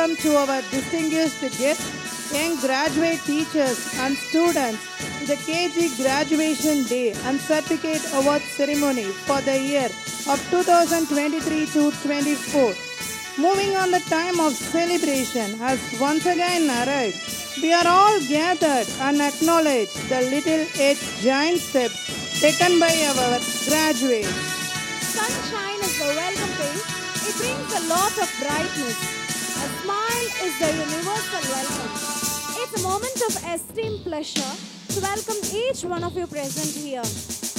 welcome to our distinguished guests, young graduate teachers and students to the KG Graduation Day and Certificate Award Ceremony for the year of 2023 to 24. Moving on, the time of celebration has once again arrived. We are all gathered and acknowledge the little yet giant steps taken by our graduates. Sunshine is the welcome thing. It brings a lot of brightness. A smile is the universal welcome. It's a moment of esteemed pleasure to welcome each one of you present here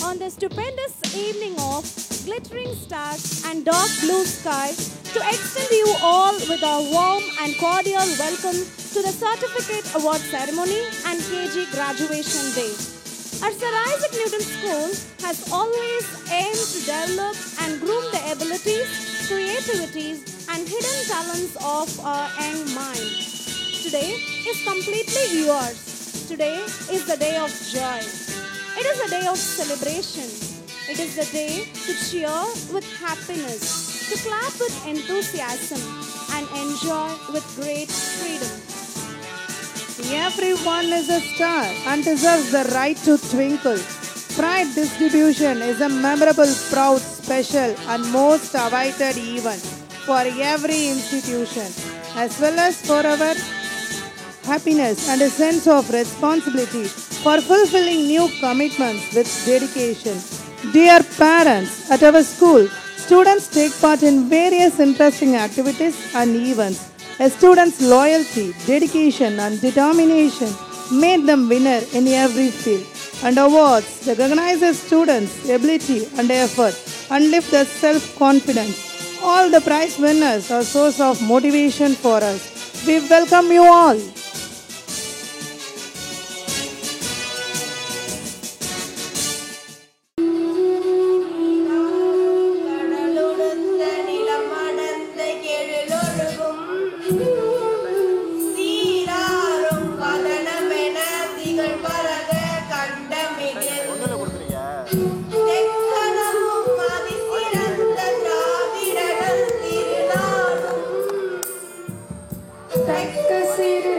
on the stupendous evening of glittering stars and dark blue sky, to extend you all with a warm and cordial welcome to the Certificate Award Ceremony and KG Graduation Day. Our Sir Isaac Newton School has always aimed to develop and groom the abilities, creativities, and hidden talents of our young mind. Today is completely yours. Today is the day of joy. It is a day of celebration. It is the day to cheer with happiness, to clap with enthusiasm, and enjoy with great freedom. Everyone is a star and deserves the right to twinkle. Pride distribution is a memorable, proud, special, and most awaited event for every institution, as well as for our happiness and a sense of responsibility for fulfilling new commitments with dedication. Dear parents, at our school, students take part in various interesting activities and events. A student's loyalty, dedication, and determination made them winner in every field. And awards recognize a student's ability and effort and lift their self-confidence. All the prize winners are a source of motivation for us. We welcome you all. தக்க சிறு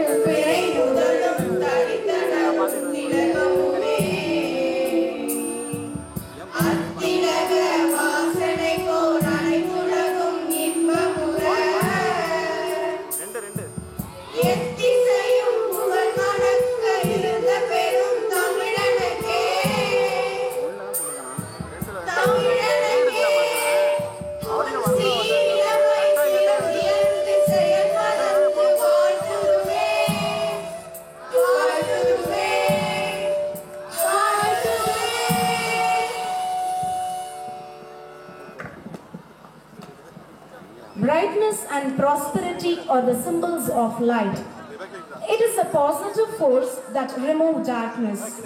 brightness and prosperity are the symbols of light. It is a positive force that removes darkness.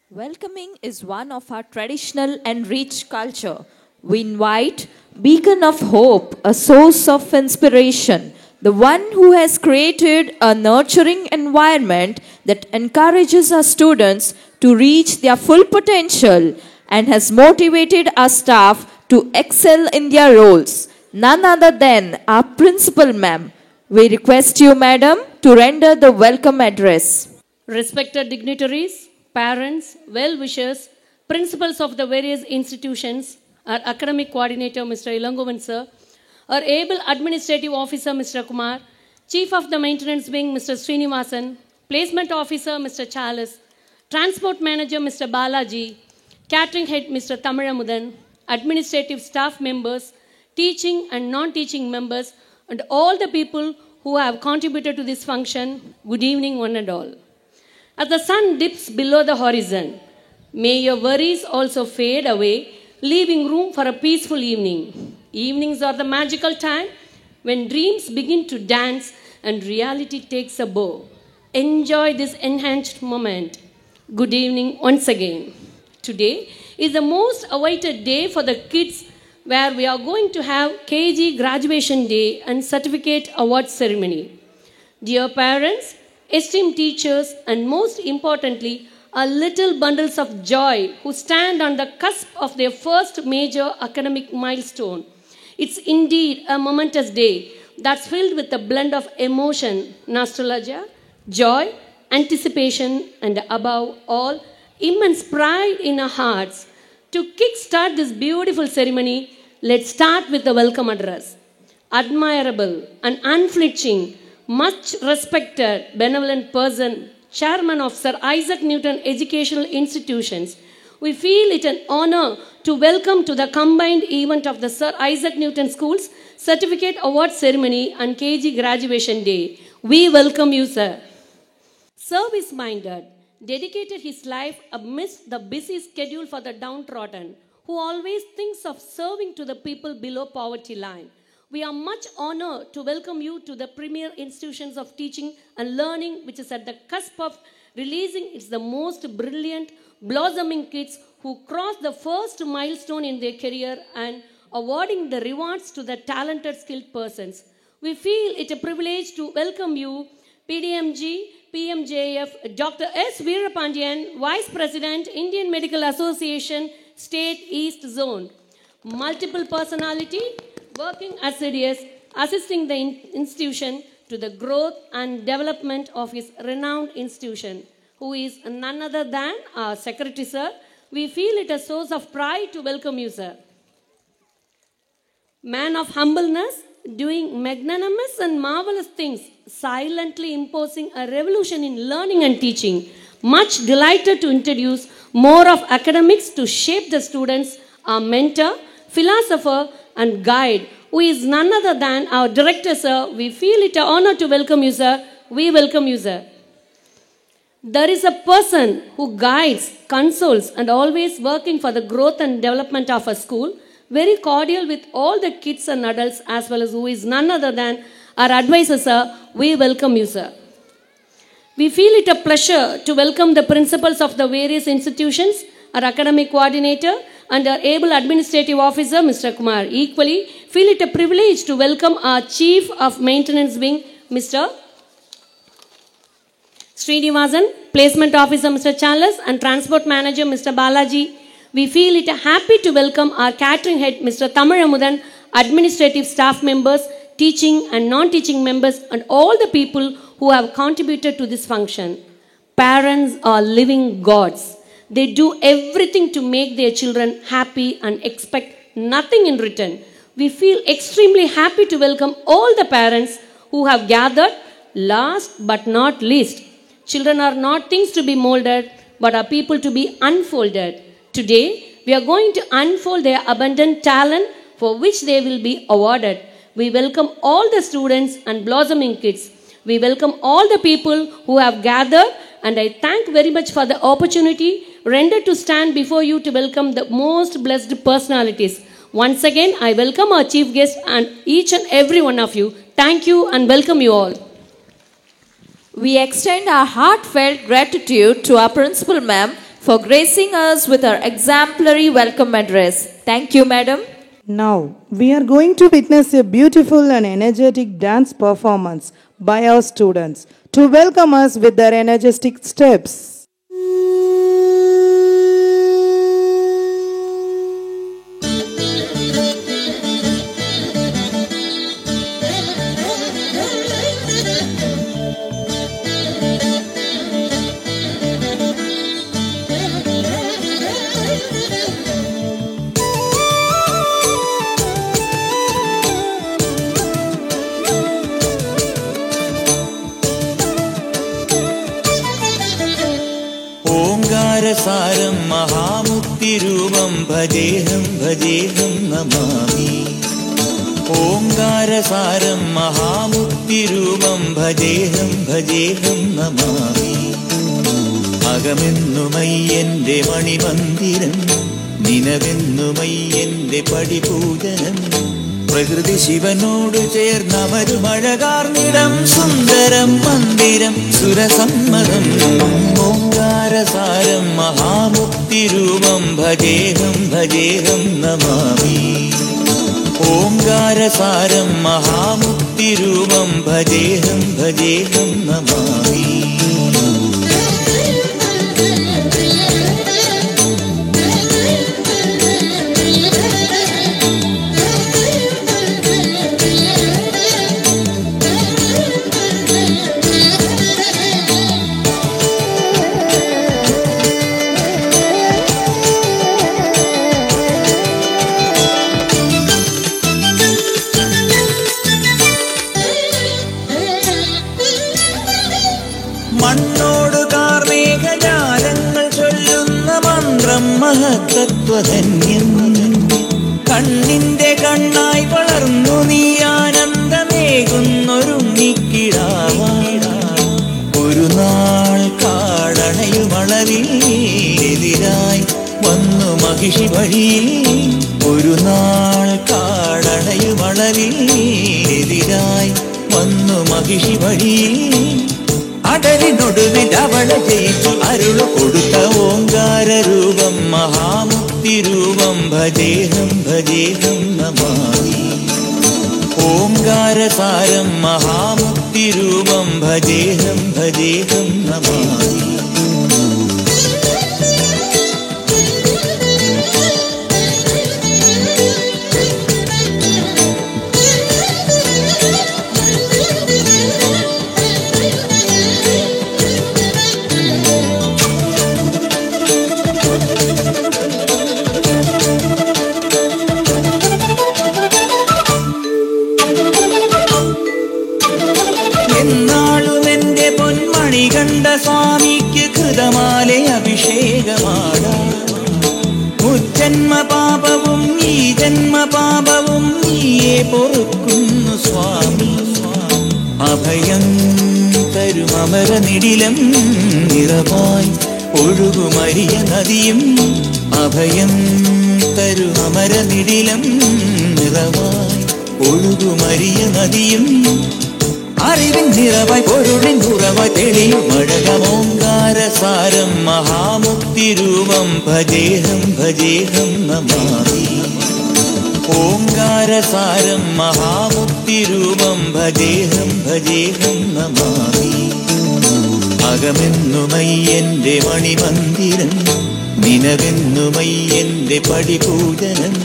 Welcoming is one of our traditional and rich culture. We invite beacon of hope, a source of inspiration, the one who has created a nurturing environment that encourages our students to reach their full potential and has motivated our staff to excel in their roles. None other than our principal ma'am. We request you, madam, to render the welcome address. Respected dignitaries, parents, well-wishers, principals of the various institutions, our academic coordinator, Mr. Ilangovan sir, our able administrative officer, Mr. Kumar, chief of the maintenance wing, Mr. Srinivasan, placement officer, Mr. Charles, transport manager, Mr. Balaji, catering head, Mr. Tamaramudan, administrative staff members, teaching and non-teaching members, and all the people who have contributed to this function, good evening one and all. As the sun dips below the horizon, may your worries also fade away, leaving room for a peaceful evening. Evenings are the magical time when dreams begin to dance and reality takes a bow. Enjoy this enhanced moment. Good evening once again. Today is the most awaited day for the kids where we are going to have KG graduation day and certificate award ceremony. Dear parents, esteemed teachers, and most importantly, our little bundles of joy who stand on the cusp of their first major academic milestone. It's indeed a momentous day that's filled with a blend of emotion, nostalgia, joy, anticipation, and above all, immense pride in our hearts. To kickstart this beautiful ceremony, let's start with the welcome address. Admirable and unflinching, much respected, benevolent person, chairman of Sir Isaac Newton Educational Institutions, we feel it an honor to welcome to the combined event of the Sir Isaac Newton Schools Certificate Award Ceremony and KG Graduation Day. We welcome you, sir. Service-minded, dedicated his life amidst the busy schedule for the downtrodden, who always thinks of serving to the people below poverty line. We are much honored to welcome you to the premier institutions of teaching and learning, which is at the cusp of releasing its the most brilliant, blossoming kids who cross the first milestone in their career and awarding the rewards to the talented, skilled persons. We feel it a privilege to welcome you, PDMG, PMJF, Dr. S. Veerapandian, Vice President, Indian Medical Association, State East Zone. Multiple personality, working assiduous, assisting the institution to the growth and development of his renowned institution, who is none other than our Secretary, sir. We feel it a source of pride to welcome you, sir. Man of humbleness, doing magnanimous and marvelous things, silently imposing a revolution in learning and teaching. Much delighted to introduce more of academics to shape the students, our mentor, philosopher, and guide, who is none other than our director, sir. We feel it an honor to welcome you, sir. We welcome you, sir. There is a person who guides, consoles, and always working for the growth and development of a school, very cordial with all the kids and adults, as well as who is none other than our advisor, sir. We welcome you, sir. We feel it a pleasure to welcome the principals of the various institutions, our academic coordinator, and our able administrative officer, Mr. Kumar. Equally, feel it a privilege to welcome our chief of maintenance wing, Mr. Srinivasan, placement officer, Mr. Charles, and transport manager, Mr. Balaji. We feel it happy to welcome our catering head, Mr. Tamaramudan, administrative staff members, teaching and non-teaching members, and all the people who have contributed to this function. Parents are living gods. They do everything to make their children happy and expect nothing in return. We feel extremely happy to welcome all the parents who have gathered. Last but not least, children are not things to be molded, but are people to be unfolded. Today, we are going to unfold their abundant talent for which they will be awarded. We welcome all the students and blossoming kids. We welcome all the people who have gathered, and I thank very much for the opportunity rendered to stand before you to welcome the most blessed personalities. Once again, I welcome our chief guest and each and every one of you. Thank you and welcome you all. We extend our heartfelt gratitude to our principal ma'am for gracing us with her exemplary welcome address. Thank you, madam. Now, we are going to witness a beautiful and energetic dance performance by our students to welcome us with their energetic steps. ഓംകാരസാരം മഹാമുക്തിരൂപം ഭജേഹം ഭജേഹം Namami. ഓംകാരസാരം മഹാമുക്തിരൂപം ഭജേഹം ഭജേഹം Namami. അകമെന്നുമയ്യന്റെ Manimandiram, നിനവെന്നുമയ്യന്റെ പടിപൂജനം. പ്രകൃതി ശിവനോട് ചേർന്നവരുമഴകാർന്നിടം, സുന്ദരം മന്ദിരം സുരസമ്മതം. ഓംകാരസാരം മഹാമുക്തിരൂപം ഭജേഹം ഭജേഹം നമാമി. ഓംകാരസാരം മഹാമുക്തിരൂപം ഭജേഹം ഭജേഹം നമാമി. മണ്ണോട് കാർമേഘജാലങ്ങൾ ചൊല്ലുന്ന മന്ത്രം മഹത്തത്വധന്യം. കണ്ണിന്റെ കണ്ണായി വളർന്നു നീ ആനന്ദമേകുന്നൊരുണ്ണിക്കിടാവായി. ഒരു നാൾ കാടണയുമളവിൽ എതിരായി വന്നു മഹിഷി വഴിയിൽ. ഒരു നാൾ കാടണയുമളവിൽ എതിരായി വന്നു മഹിഷി വഴിയിൽ. അടലിനൊടുവിൽ അവളെ ജയിച്ചു അരുളു കൊടുത്ത ഓംകാരരൂപം മഹാമുക്തിരൂപം ഭജേഹം ഭജേഹം നമാമി. ഓംകാരസാരം മഹാമുക്തിരൂപം ഭജേഹം ഭജേഹം നമാമി. എന്നാളുമെന്റെ പൊന്മണി കണ്ട സ്വാമിക്ക് കൃതമാലെ അഭിഷേകമാടാം. മുജ്ജന്മ പാപവും ഈ ജന്മ പാപവും നീയെ പൊറുക്കുന്നു സ്വാമി. അഭയം തരും അമരനിടിലം നിറവായി ഒഴുകുമരിയ നദിയും. അഭയം തരും അമരനിടിലം നിറവായി ഒഴുകുമരിയ നദിയും. അറിവിൻ നിറവായി പൊരുളിൻ ഉറവായി തെളിയും അഴകമോങ്കാരസാരം മഹാമുക്തിരൂപം ഭജേഹം ഭജേഹം നമാമി. ഓംകാരസാരം മഹാമുക്തിരൂപം ഭജേഹം ഭജേഹം നമാമി. അകമെന്നുമയ്യന്റെ മണിമന്ദിരം, നിനവെന്നുമയ്യന്റെ പടിപൂജനം.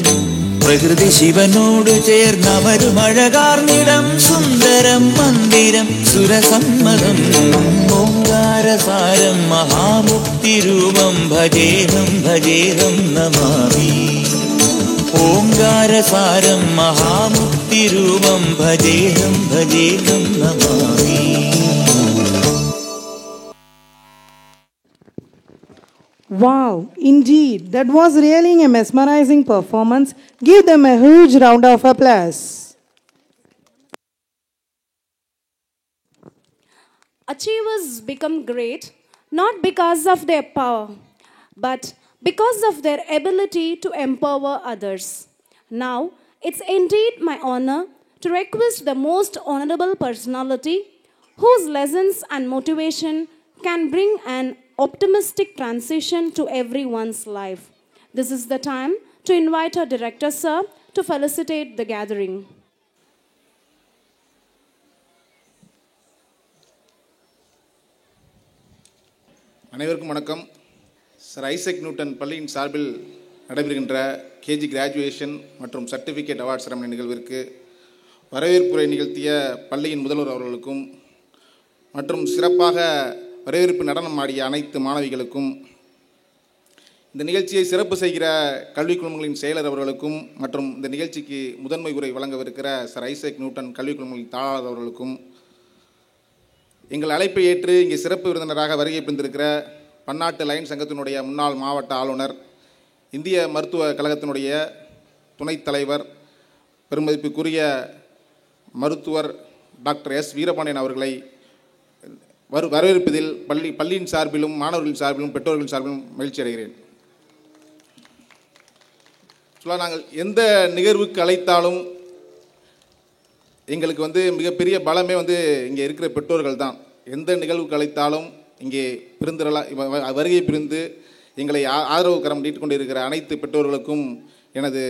പ്രകൃതി ശിവനോട് ചേർന്നവരുമഴകാർന്നിടം, സുന്ദരം മന്ദിരം സുരസമ്മതം. ഓംകാരസാരം മഹാമുക്തിരൂപം ഭജേഹം ഭജേഹം നമാമി. ஓங்காரசாரம் மகாமுக்திரூபம் பஜேகம் பஜேகம் நமாமி. Wow, indeed, that was really a mesmerizing performance. Give them a huge round of applause. Achievers become great not because of their power, but because of their ability to empower others. Now, it's indeed my honor to request the most honorable personality whose lessons and motivation can bring an optimistic transition to everyone's life. This is the time to invite our director, sir, to felicitate the gathering. அனைவருக்கும் வணக்கம். Sir Isaac Newton பள்ளியின் சார்பில் நடைபெறுகின்ற KG graduation மற்றும் certificate award ceremony நிகழ்விற்கு வரவேற்புரை நிகழ்த்திய பள்ளியின் முதல்வர் அவர்களுக்கும் மற்றும் சிறப்பாக வரவேற்பு நடனம் ஆடிய அனைத்து மாணவிகளுக்கும், இந்த நிகழ்ச்சியை சிறப்பு செய்கிற கல்விக் குழுமங்களின் செயலர் அவர்களுக்கும் மற்றும் இந்த நிகழ்ச்சிக்கு முதன்மை உரை வழங்கவிருக்கிற சர் ஐசக் நியூட்டன் கல்விக் குழுமங்களின் தாளாளர் அவர்களுக்கும், எங்கள் அழைப்பை ஏற்று இங்கே சிறப்பு விருந்தினராக வருகை புரிந்திருக்கிற பன்னாட்டு லயன் சங்கத்தினுடைய முன்னாள் மாவட்ட ஆளுநர், இந்திய மருத்துவ கழகத்தினுடைய துணைத் தலைவர், பெருமதிப்புக்குரிய மருத்துவர் டாக்டர் எஸ் வீரபாண்டியன் அவர்களை வரவேற்பதில் பள்ளியின் சார்பிலும் மாணவர்களின் சார்பிலும் பெற்றோர்களின் சார்பிலும் மகிழ்ச்சி அடைகிறேன். நாங்கள் எந்த நிகழ்வுக்கு அழைத்தாலும் எங்களுக்கு மிகப்பெரிய பலமே இங்கே இருக்கிற பெற்றோர்கள் தான். எந்த நிகழ்வுக்கு அழைத்தாலும் இங்கே வருகை புரிந்து எங்களை ஆதரவு கரம் நீட்டிக் கொண்டிருக்கிற அனைத்து பெற்றோர்களுக்கும் எனது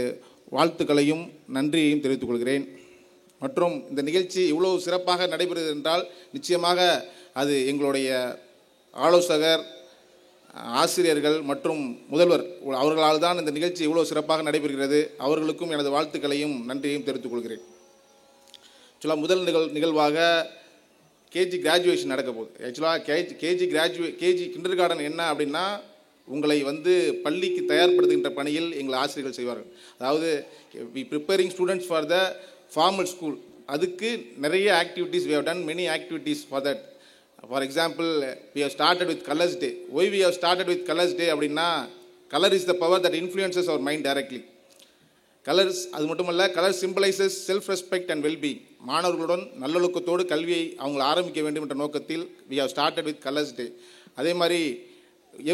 வாழ்த்துக்களையும் நன்றியையும் தெரிவித்துக் கொள்கிறேன். மற்றும் இந்த நிகழ்ச்சி இவ்வளவு சிறப்பாக நடைபெறுகிறது என்றால் நிச்சயமாக அது எங்களுடைய ஆலோசகர், ஆசிரியர்கள் மற்றும் முதல்வர் அவர்களால் தான் இந்த நிகழ்ச்சி இவ்வளோ சிறப்பாக நடைபெறுகிறது. அவர்களுக்கும் எனது வாழ்த்துக்களையும் நன்றியையும் தெரிவித்துக் கொள்கிறேன். ஆக்சுவலாக முதல் நிகழ்வாக கேஜி கிராஜுவேஷன் நடக்க போகுது. ஆக்சுவலாக கேஜி கிண்டர் கார்டன் என்ன அப்படின்னா, உங்களை பள்ளிக்கு தயார்படுத்துகின்ற பணியில் எங்கள் ஆசிரியர்கள் செய்வார்கள். அதாவது we preparing students for the formal school. அதுக்கு நிறைய activities, we have done many activities for that. For example, we have started with Colors Day. Why we have started with Colors Day அப்படின்னா, color is the power that influences our mind directly. Colours அது மட்டுமல்ல, colour symbolises self respect and wellbeing. மாணவர்களுடன் நல்லொழுக்கத்தோடு கல்வியை அவங்களை ஆரம்பிக்க வேண்டும் என்ற நோக்கத்தில் we have started with Colors Day. அதே மாதிரி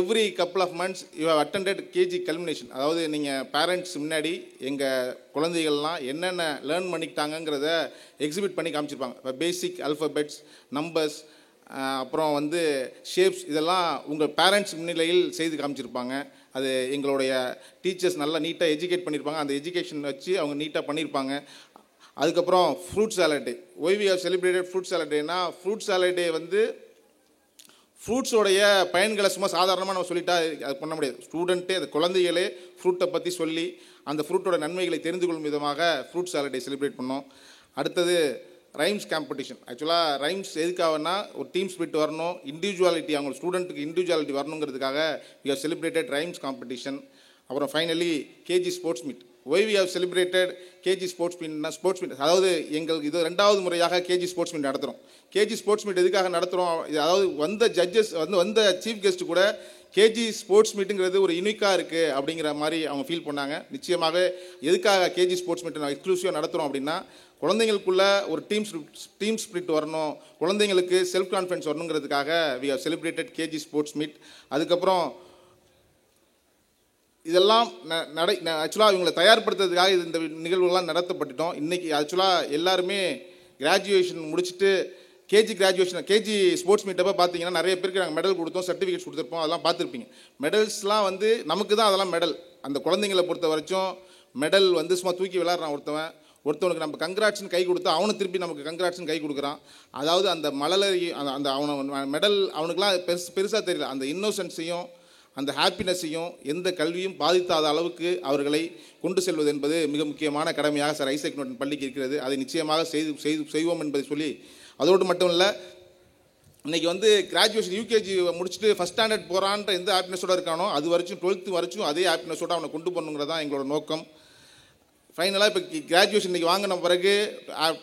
every couple of months you have attended KG culmination. அதாவது நீங்கள் பேரண்ட்ஸ் முன்னாடி எங்கள் குழந்தைகள்லாம் என்னென்ன லேர்ன் பண்ணிக்கிட்டாங்கிறத எக்ஸிபிட் பண்ணி காமிச்சிருப்பாங்க. பேசிக் அல்ஃபபெட்ஸ், நம்பர்ஸ், அப்புறம் ஷேப்ஸ், இதெல்லாம் உங்கள் பேரண்ட்ஸ் முன்னிலையில் செய்து காமிச்சிருப்பாங்க. அது எங்களுடைய டீச்சர்ஸ் நல்லா நீட்டாக எஜுகேட் பண்ணியிருப்பாங்க. அந்த எஜுகேஷன் வச்சு அவங்க நீட்டாக பண்ணியிருப்பாங்க. அதுக்கப்புறம் fruit salad day. Why we have celebrated fruit salad டேனா, ஃப்ரூட் சாலட் டே ஃப்ரூட்ஸோடைய பயன்களை சும்மா சாதாரணமாக நம்ம சொல்லிட்டா அது பண்ண முடியாது. ஸ்டூடெண்ட்டே, அது குழந்தைகளே ஃப்ரூட்டை பற்றி சொல்லி அந்த ஃப்ரூட்டோட நன்மைகளை தெரிந்து கொள்ளும் விதமாக ஃப்ரூட் சாலட் டே செலிப்ரேட் பண்ணோம். அடுத்தது ரைம்ஸ் காம்படிஷன். ஆக்சுவலாக ரைம்ஸ் எதுக்காகனா, ஒரு டீம் ஸ்பிரிட் வரணும், இண்டிவிஜுவாலிட்டி, அவங்க ஸ்டூடெண்ட்டுக்கு இண்டிவிஜுவாலிட்டி வரணுங்கிறதுக்காக we have celebrated rhymes competition. அப்புறம் finally KG sports meet. Why we have celebrated KG sports meet, அதாவது எங்களுக்கு இது 2வது முறையாக கேஜி ஸ்போர்ட்ஸ் மீட் நடத்துகிறோம். கேஜி ஸ்போர்ட்ஸ் மீட் எதுக்காக நடத்துகிறோம், அதாவது வந்த ஜட்ஜஸ் வந்த சீஃப் கெஸ்ட் கூட கேஜி ஸ்போர்ட்ஸ் மீட்டுங்கிறது ஒரு யூனிக்காக இருக்குது அப்படிங்கிற மாதிரி அவங்க ஃபீல் பண்ணாங்க. நிச்சயமாக எதுக்காக கேஜி ஸ்போர்ட்ஸ் மீட் நான் எக்ஸ்க்ளூசிவாக நடத்துகிறோம் அப்படின்னா, குழந்தைங்களுக்குள்ள ஒரு டீம் ஸ்பிரிட் வரணும், குழந்தைங்களுக்கு செல்ஃப் கான்ஃபிடன்ஸ் வரணுங்கிறதுக்காக we have celebrated KG sports meet. அதுக்கப்புறம் இதெல்லாம் ஆக்சுவலாக இவங்களை தயார்படுத்துறதுக்காக இந்த நிகழ்வுகள்லாம் நடத்தப்பட்டுட்டோம். இன்றைக்கி ஆக்சுவலாக எல்லாருமே கிராஜுவேஷன் முடிச்சுட்டு கேஜி ஸ்போர்ட்ஸ் மீட்டப்போ பார்த்தீங்கன்னா நிறைய பேருக்கு நாங்கள் மெடல் கொடுத்தோம், சர்டிஃபிகேட்ஸ் கொடுத்துருப்போம். அதெல்லாம் பார்த்துருப்பீங்க. மெடல்ஸ்லாம் நமக்கு தான் அதெல்லாம் மெடல். அந்த குழந்தைங்களை பொறுத்த வரைக்கும் மெடல் சும்மா தூக்கி விளாட்றான் ஒருத்தவனுக்கு நம்ம கங்க்ராட்ஸ்னு கை கொடுத்தா அவனை திருப்பி நமக்கு கங்க்ராட்ஸ்னு கை கொடுக்குறான். அதாவது அந்த மழலை அந்த அவனை மெடல் அவனுக்குலாம் பெருசாக தெரியல. அந்த இன்னோசன்ஸையும் அந்த ஹாப்பினஸையும் எந்த கல்வியும் பாதித்தாத அளவுக்கு அவர்களை கொண்டு செல்வது என்பது மிக முக்கியமான கடமையாக சார் ஐசக் நியூட்டன் பள்ளிக்கு இருக்கிறது. அதை நிச்சயமாக செய்வோம் என்பதை சொல்லி, அதோடு மட்டும் இல்லை, இன்றைக்கி கிராஜுவேஷன் யூகேஜி முடிச்சுட்டு ஃபஸ்ட் ஸ்டாண்டர்ட் போகிறான்ற எந்த ஹாப்பினஸோடு இருக்கானோ அது வரைக்கும் 12th வரைக்கும் அதே ஹாப்பினஸோடு அவனை கொண்டு போகணுங்கிறது தான் எங்களோட நோக்கம். ஃபைனலாக இப்போ கிராஜுவேஷன் இன்றைக்கி வாங்கின பிறகு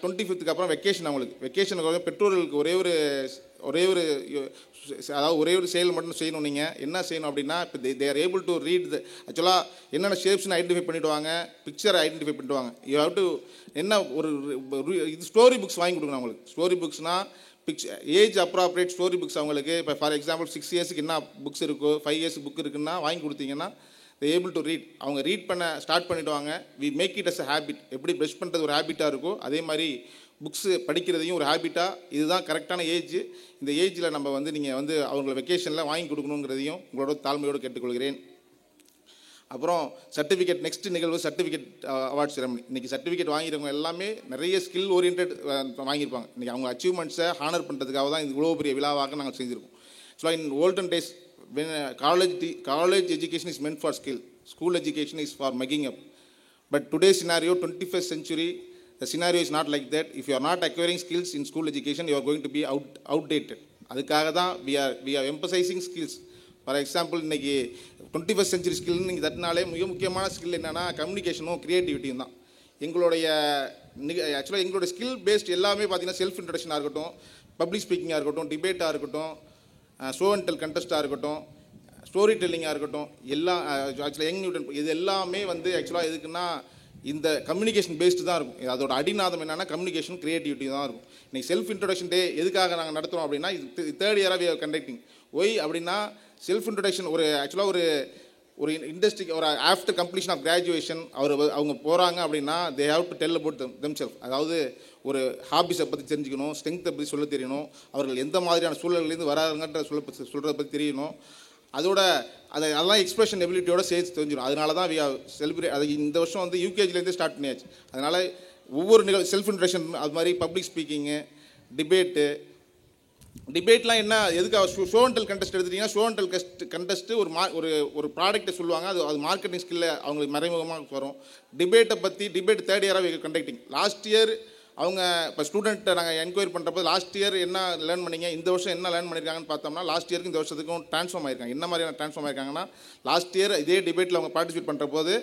25th அப்புறம் வெக்கேஷன். அவங்களுக்கு வெக்கேஷனுக்கு பெற்றோர்களுக்கு ஒரே ஒரு செயல் மட்டும் செய்யணும். நீங்கள் என்ன செய்யணும் அப்படின்னா, இப்போ they are able to read ஆக்சுவலாக என்னென்ன ஷேப்ஸ்னு ஐடென்டிஃபை பண்ணிவிடுவாங்க, பிக்சரை ஐடென்டிஃபை பண்ணிடுவாங்க. யூ ஹேவ் டு என்ன ஒரு இது ஸ்டோரி புக்ஸ் வாங்கி கொடுக்கணும் அவங்களுக்கு. ஸ்டோரி புக்ஸ்னால் ஏஜ் அப்ராப்ரியேட் ஸ்டோரி புக்ஸ் அவங்களுக்கு. இப்போ ஃபார் எக்ஸாம்பிள் 6 இயர்ஸுக்கு என்ன புக்ஸ் இருக்கோ, 5 இயர்ஸ் புக் இருக்குன்னா வாங்கி கொடுத்தீங்கன்னா தே ஏபிள் டு ரீட். அவங்க ரீட் பண்ண ஸ்டார்ட் பண்ணிவிடுவாங்க. We make it as a habit. எப்படி ப்ரஷ் பண்ணுறது ஒரு ஹேபிட்டாக இருக்கோ, அதே மாதிரி புக்ஸு படிக்கிறதையும் ஒரு ஹேபிட்டாக, இதுதான் கரெக்டான ஏஜ், இந்த ஏஜில் நம்ம நீங்கள் அவங்கள வெக்கேஷனில் வாங்கி கொடுக்கணுங்கிறதையும் உங்களோட தாழ்மையோடு கேட்டுக்கொள்கிறேன். அப்புறம் சர்டிஃபிகேட், நெக்ஸ்ட் நிகழ்வு சர்டிஃபிகேட் அவார்ட் செரமனி. இன்றைக்கி சர்டிஃபிகேட் வாங்கிறவங்க எல்லாமே நிறைய ஸ்கில் ஓரியன்ட் வாங்கியிருப்பாங்க. இன்றைக்கி அவங்க அச்சீவ்மெண்ட்ஸை ஹானர் பண்ணுறதுக்காக தான் இது இவ்வளோ பெரிய விழாவாக நாங்கள் செஞ்சுருக்கோம். So in olden days when college education is meant for skill, school education is for mugging up. But today's scenario, 21st century, the scenario is not like that. If you are not acquiring skills in school education, you are going to be outdated. அதுக்காக தான் we are emphasizing skills. For example இன்றைக்கி 21st century ஸ்கில்னு நீங்கள் தட்டினாலே மிக முக்கியமான skill என்னென்னா கம்யூனிகேஷனும் க்ரியேட்டிவிட்டியும் தான். ஆக்சுவலாக எங்களுடைய ஸ்கில் பேஸ்ட் எல்லாமே பார்த்தீங்கன்னா செல்ஃப் இன்ட்ரடக்ஷனாக இருக்கட்டும், பப்ளிக் ஸ்பீக்கிங்காக இருக்கட்டும், டிபேட்டாக இருக்கட்டும், ஷோ அண்ட் டெல் கண்டெஸ்ட்டாக இருக்கட்டும், ஸ்டோரி டெல்லிங்காக இருக்கட்டும், எல்லாம் ஆக்சுவலாக யங் நியூட்டன் இது எல்லாமே ஆக்சுவலாக எதுக்குன்னா இந்த கம்யூனிகேஷன் பேஸ்டு தான் இருக்கும். அதோட அடிநாதம் என்னென்னா கம்யூனிகேஷன் க்ரியேட்டிவிட்டி தான் இருக்கும். இன்றைக்கி செல்ஃப் இன்ட்ரடக்ஷன் டே எதுக்காக நாங்கள் நடத்துகிறோம் அப்படின்னா, இது 3rd இயராக வி ஆர் கண்டக்டிங். ஒய் அப்படின்னா செல்ஃப் இன்ட்ரடக்ஷன் ஆக்சுவலாக ஒரு இண்டஸ்ட்ரிக்கு ஆஃப்டர் கம்ப்ளீஷன் ஆஃப் கிராஜுவேஷன் அவங்க போகிறாங்க அப்படின்னா they have to tell about themself. அதாவது ஒரு ஹாபிஸை பற்றி தெரிஞ்சுக்கணும், ஸ்ட்ரென்த்தை பற்றி சொல்ல தெரியணும், அவர்கள் எந்த மாதிரியான சூழல்லேருந்து வராங்கன்ற சொல்கிறத பற்றி தெரியணும். அதெல்லாம் எக்ஸ்பிரஷன் எபிலிட்டியோட சேர்த்து தெரிஞ்சிடும். அதனால தான் வி ஆர் செலிப்ரேட். அது இந்த வருஷம் யூகேஜிலேருந்து ஸ்டார்ட் பண்ணியாச்சு. அதனால் ஒவ்வொரு செல்ஃப் இன்ட்ரடக்ஷன், அது மாதிரி பப்ளிக் ஸ்பீக்கிங்கு, டிபேட்லாம் என்ன எதுக்காக ஷோ அண்ட் டெல் கண்டெஸ்ட் எடுத்துட்டிங்கன்னா, ஷோ அண்ட் டெல் கண்டெஸ்ட்டு ஒரு ப்ராடக்ட்டை சொல்லுவாங்க, அது மார்க்கெட்டிங் ஸ்கில்ல அவங்களுக்கு மறைமுகமாக வரும். டிபேட் 3rd இயராக கண்டக்டிங். லாஸ்ட் இயர் அவங்க இப்போ ஸ்டூடெண்ட்டை நாங்கள் என்கொயரி பண்ணுறப்போ லாஸ்ட் இயர் என்ன லேர்ன் பண்ணிங்க, இந்த வருஷம் என்ன லேர்ன் பண்ணியிருக்காங்கன்னு பார்த்தோம்னா, லாஸ்ட் இயருக்கு இந்த வருஷத்துக்கும் ட்ரான்ஸ்ஃபார்ம் ஆயிருக்காங்க. என்ன மாதிரியான ட்ரான்ஸ்ஃபார்ம் ஆயிருக்காங்கன்னா, லாஸ்ட் இயர் இதே டிபேட்டில் அவங்க பார்ட்டிசிபேட் பண்ணுற போது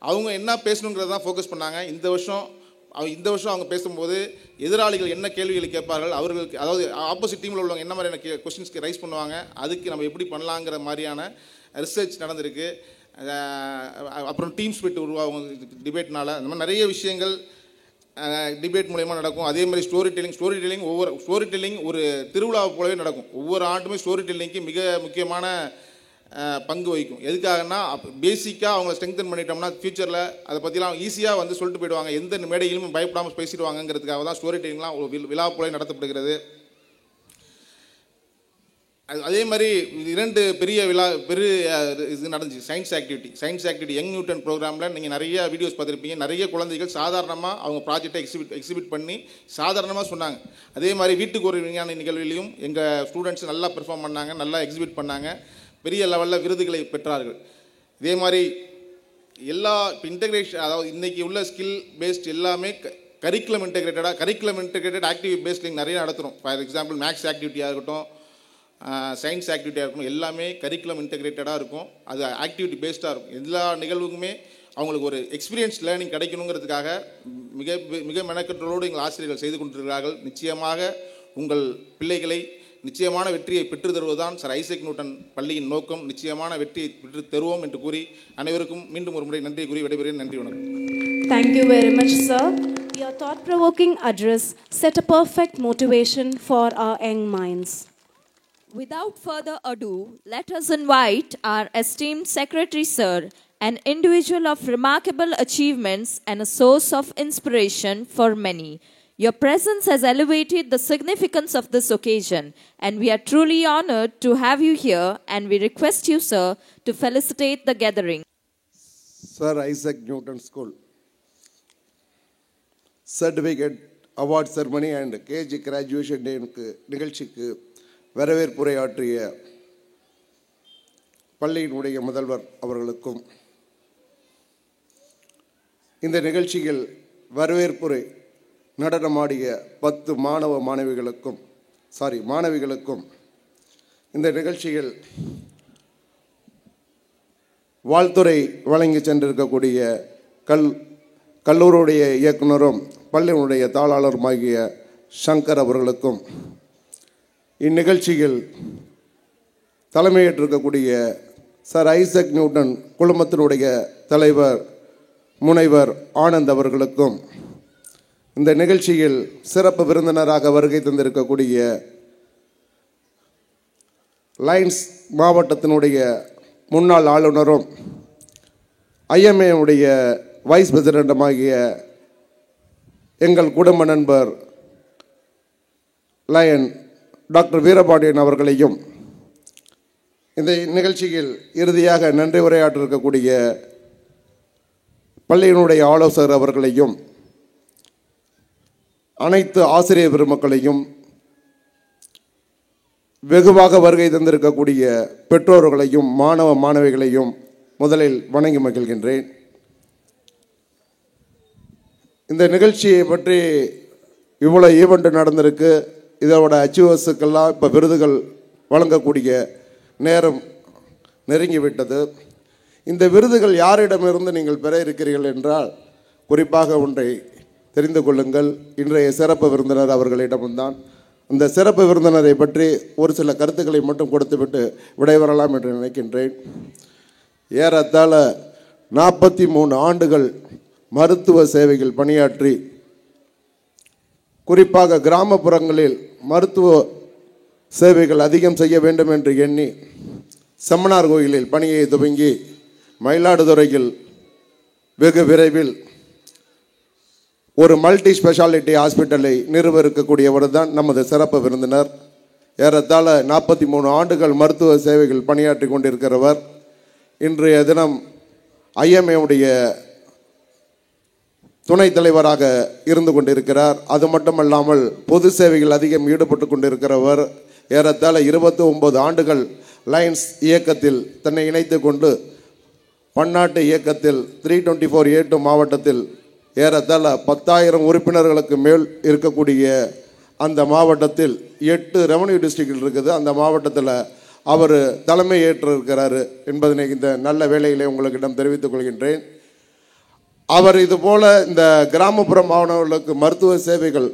அவங்க என்ன பேசணுங்கிறத தான் ஃபோக்கஸ் பண்ணாங்க. இந்த வருஷம் அவங்க பேசும்போது எதிராளிகள் என்ன கேள்விகளை கேட்பார்கள், அவர்களுக்கு அதாவது ஆப்போசிட் டீமில் உள்ளவங்க என்ன மாதிரியான கொஸ்டின்ஸ்க்கு ரைஸ் பண்ணுவாங்க, அதுக்கு நம்ம எப்படி பண்ணலாங்கிற மாதிரியான ரிசர்ச் நடந்திருக்கு. அப்புறம் டீம் ஸ்பிரிட் உருவாகும் டிபேட்னால. அந்த மாதிரி நிறைய விஷயங்கள் டிபேட் மூலயமா நடக்கும். அதே மாதிரி ஸ்டோரி டெல்லிங் ஒரு திருவிழாவை போலவே நடக்கும். ஒவ்வொரு ஆண்டுமே ஸ்டோரி டெல்லிங்க்கு மிக முக்கியமான பங்கு வகிக்கும். எதுக்காகனா பேசிக்காக அவங்கள ஸ்ட்ரெங்தன் பண்ணிட்டோம்னா ஃபியூச்சரில் அதை பற்றிலாம் ஈஸியாக சொல்லிட்டு போயிடுவாங்க, எந்த மேடையிலும் பயப்படாமல் பேசிடுவாங்கிறதுக்காக தான் ஸ்டோரி டெல்லிங்லாம் ஒரு விழா போல நடத்தப்படுகிறது. அதே மாதிரி 2 பெரிய இது நடந்துச்சு. சயின்ஸ் ஆக்டிவிட்டி யங் நியூட்டன் ப்ரோக்ராமில் நீங்கள் நிறைய வீடியோஸ் பார்த்துருப்பீங்க. நிறைய குழந்தைகள் சாதாரணமாக அவங்க ப்ராஜெக்டை எக்ஸிபிட் பண்ணி சாதாரணமாக சொன்னாங்க. அதே மாதிரி வீட்டுக்கு ஒரு விஞ்ஞான நிகழ்விலையும் எங்கள் ஸ்டூடெண்ட்ஸ் நல்லா பெர்ஃபார்ம் பண்ணாங்க, நல்லா எக்ஸிபிட் பண்ணாங்க, பெரிய லெவலில் விருதுகளை பெற்றார்கள். இதே மாதிரி எல்லா இன்டெகிரேஷன், அதாவது இன்றைக்கி உள்ள ஸ்கில் பேஸ்ட் எல்லாமே கரிக்குலம் இன்டெகிரேட்டட் ஆக்டிவிட்டி பேஸ்ட் நிறைய நடத்துகிறோம். ஃபார் எக்ஸாம்பிள் மேக்ஸ் ஆக்டிவிட்டியாக இருக்கட்டும், சயின்ஸ் ஆக்டிவிட்டியாக இருக்கணும், எல்லாமே கரிக்குலம் இன்டெகிரேட்டடாக இருக்கும். அது ஆக்டிவிட்டி பேஸ்டாக இருக்கும். எல்லா நிகழ்வுக்குமே அவங்களுக்கு ஒரு எக்ஸ்பீரியன்ஸ் லேர்னிங் கிடைக்கணுங்கிறதுக்காக மிக மெனக்கற்றோடு எங்கள் ஆசிரியர்கள் செய்து கொண்டிருக்கிறார்கள். நிச்சயமாக உங்கள் பிள்ளைகளை நிச்சயமான வெற்றியை பெற்று தருவதுதான் சார் ஐசக் நியூட்டன் பள்ளியின் நோக்கம். நிச்சயமான வெற்றியை பெற்று தருவோம் என்று கூறி அனைவருக்கும் மீண்டும் ஒரு முறை நன்றி கூறி விடைபெறுகிறேன். நன்றி, வணக்கம். Thank you very much, sir. Your thought-provoking address set a perfect motivation for our young minds. Without further ado, let us invite our esteemed Secretary Sir, an individual of remarkable achievements and a source of inspiration for many. Your presence has elevated the significance of this occasion, and we are truly honored to have you here, and we request you, sir, to felicitate the gathering. Sir Isaac Newton School Certificate Award Ceremony and KG Graduation Day நிகழ்ச்சிக்கு வரவேற்புரையாற்றிய பள்ளியினுடைய முதல்வர் அவர்களுக்கும், இந்த நிகழ்ச்சியில் வரவேற்புரை நடனமாடிய 10 மாணவிகளுக்கும் இந்த நிகழ்ச்சியில் வாழ்த்துரை வழங்கி சென்றிருக்கக்கூடிய கல்லூரியுடைய இயக்குனரும் பள்ளியினுடைய தாளாளருமாகிய சங்கர் அவர்களுக்கும், இந்நிகழ்ச்சியில் தலைமையேற்றிருக்கக்கூடிய சர் ஐசக் நியூட்டன் குழுமத்தினுடைய தலைவர் முனைவர் ஆனந்த் அவர்களுக்கும், இந்த நிகழ்ச்சியில் சிறப்பு விருந்தினராக வருகை தந்திருக்கக்கூடிய லைன்ஸ் மாவட்டத்தினுடைய முன்னாள் ஆளுநரும் ஐஎம்ஏவுடைய வைஸ் பிரசிடென்ட்டுமாகிய எங்கள் குடும்ப நண்பர் லயன் டாக்டர் வீரபாண்டியன் அவர்களையும், இந்த நிகழ்ச்சியில் இறுதியாக நன்றி உரையாற்றிருக்கக்கூடிய பள்ளியினுடைய ஆலோசகர் அவர்களையும், அனைத்து ஆசிரியர் பெருமக்களையும், வெகுவாக வருகை தந்திருக்கக்கூடிய பெற்றோர்களையும் மாணவ மாணவிகளையும் முதலில் வணங்கி மகிழ்கின்றேன். இந்த நிகழ்ச்சியை பற்றி இவ்வளோ ஈவெண்ட் நடந்திருக்கு. இதோட அச்சீவர்ஸுக்கெல்லாம் இப்போ விருதுகள் வழங்கக்கூடிய நேரம் நெருங்கிவிட்டது. இந்த விருதுகள் யாரிடமிருந்து நீங்கள் பெற இருக்கிறீர்கள் என்றால், குறிப்பாக ஒன்றை தெரிந்து கொள்ளுங்கள். இன்றைய சிறப்பு விருந்தினர் அவர்களிடம்தான். அந்த சிறப்பு விருந்தினரை பற்றி ஒரு சில கருத்துக்களை மட்டும் கொடுத்துவிட்டு விடைபெறலாம் என்று நினைக்கின்றேன். ஏறத்தாழ 43 ஆண்டுகள் மருத்துவ சேவைகள் பணியாற்றி, குறிப்பாக கிராமப்புறங்களில் மருத்துவ சேவைகள் அதிகம் செய்ய வேண்டும் என்று எண்ணி செம்மனார் கோயிலில் பணியை துவங்கி மயிலாடுதுறையில் வெகு விரைவில் ஒரு மல்டி ஸ்பெஷாலிட்டி ஹாஸ்பிட்டலை நிறுவ இருக்கக்கூடியவர் தான் நமது சிறப்பு விருந்தினர். ஏறத்தாழ 43 ஆண்டுகள் மருத்துவ சேவைகள் பணியாற்றி கொண்டிருக்கிறவர். இன்றைய தினம் ஐஎம்ஏவுடைய துணைத் தலைவராக இருந்து கொண்டிருக்கிறார். அது மட்டுமல்லாமல் பொது சேவைகள் அதிகம் ஈடுபட்டு கொண்டிருக்கிறவர். ஏறத்தாழ 29 ஆண்டுகள் லைன்ஸ் இயக்கத்தில் தன்னை இணைத்து கொண்டு பன்னாட்டு இயக்கத்தில் 324A2 மாவட்டத்தில் ஏறத்தாழ 10,000 உறுப்பினர்களுக்கு மேல் இருக்கக்கூடிய அந்த மாவட்டத்தில் 8 ரெவன்யூ டிஸ்ட்ரிக்ட் இருக்குது. அந்த மாவட்டத்தில் அவர் தலைமை ஏற்றிருக்கிறாரு என்பதனை இந்த நல்ல வேளையிலே உங்களுக்கிடம் தெரிவித்துக் கொள்கின்றேன். அவர் இதுபோல் இந்த கிராமப்புற மாணவர்களுக்கு மருத்துவ சேவைகள்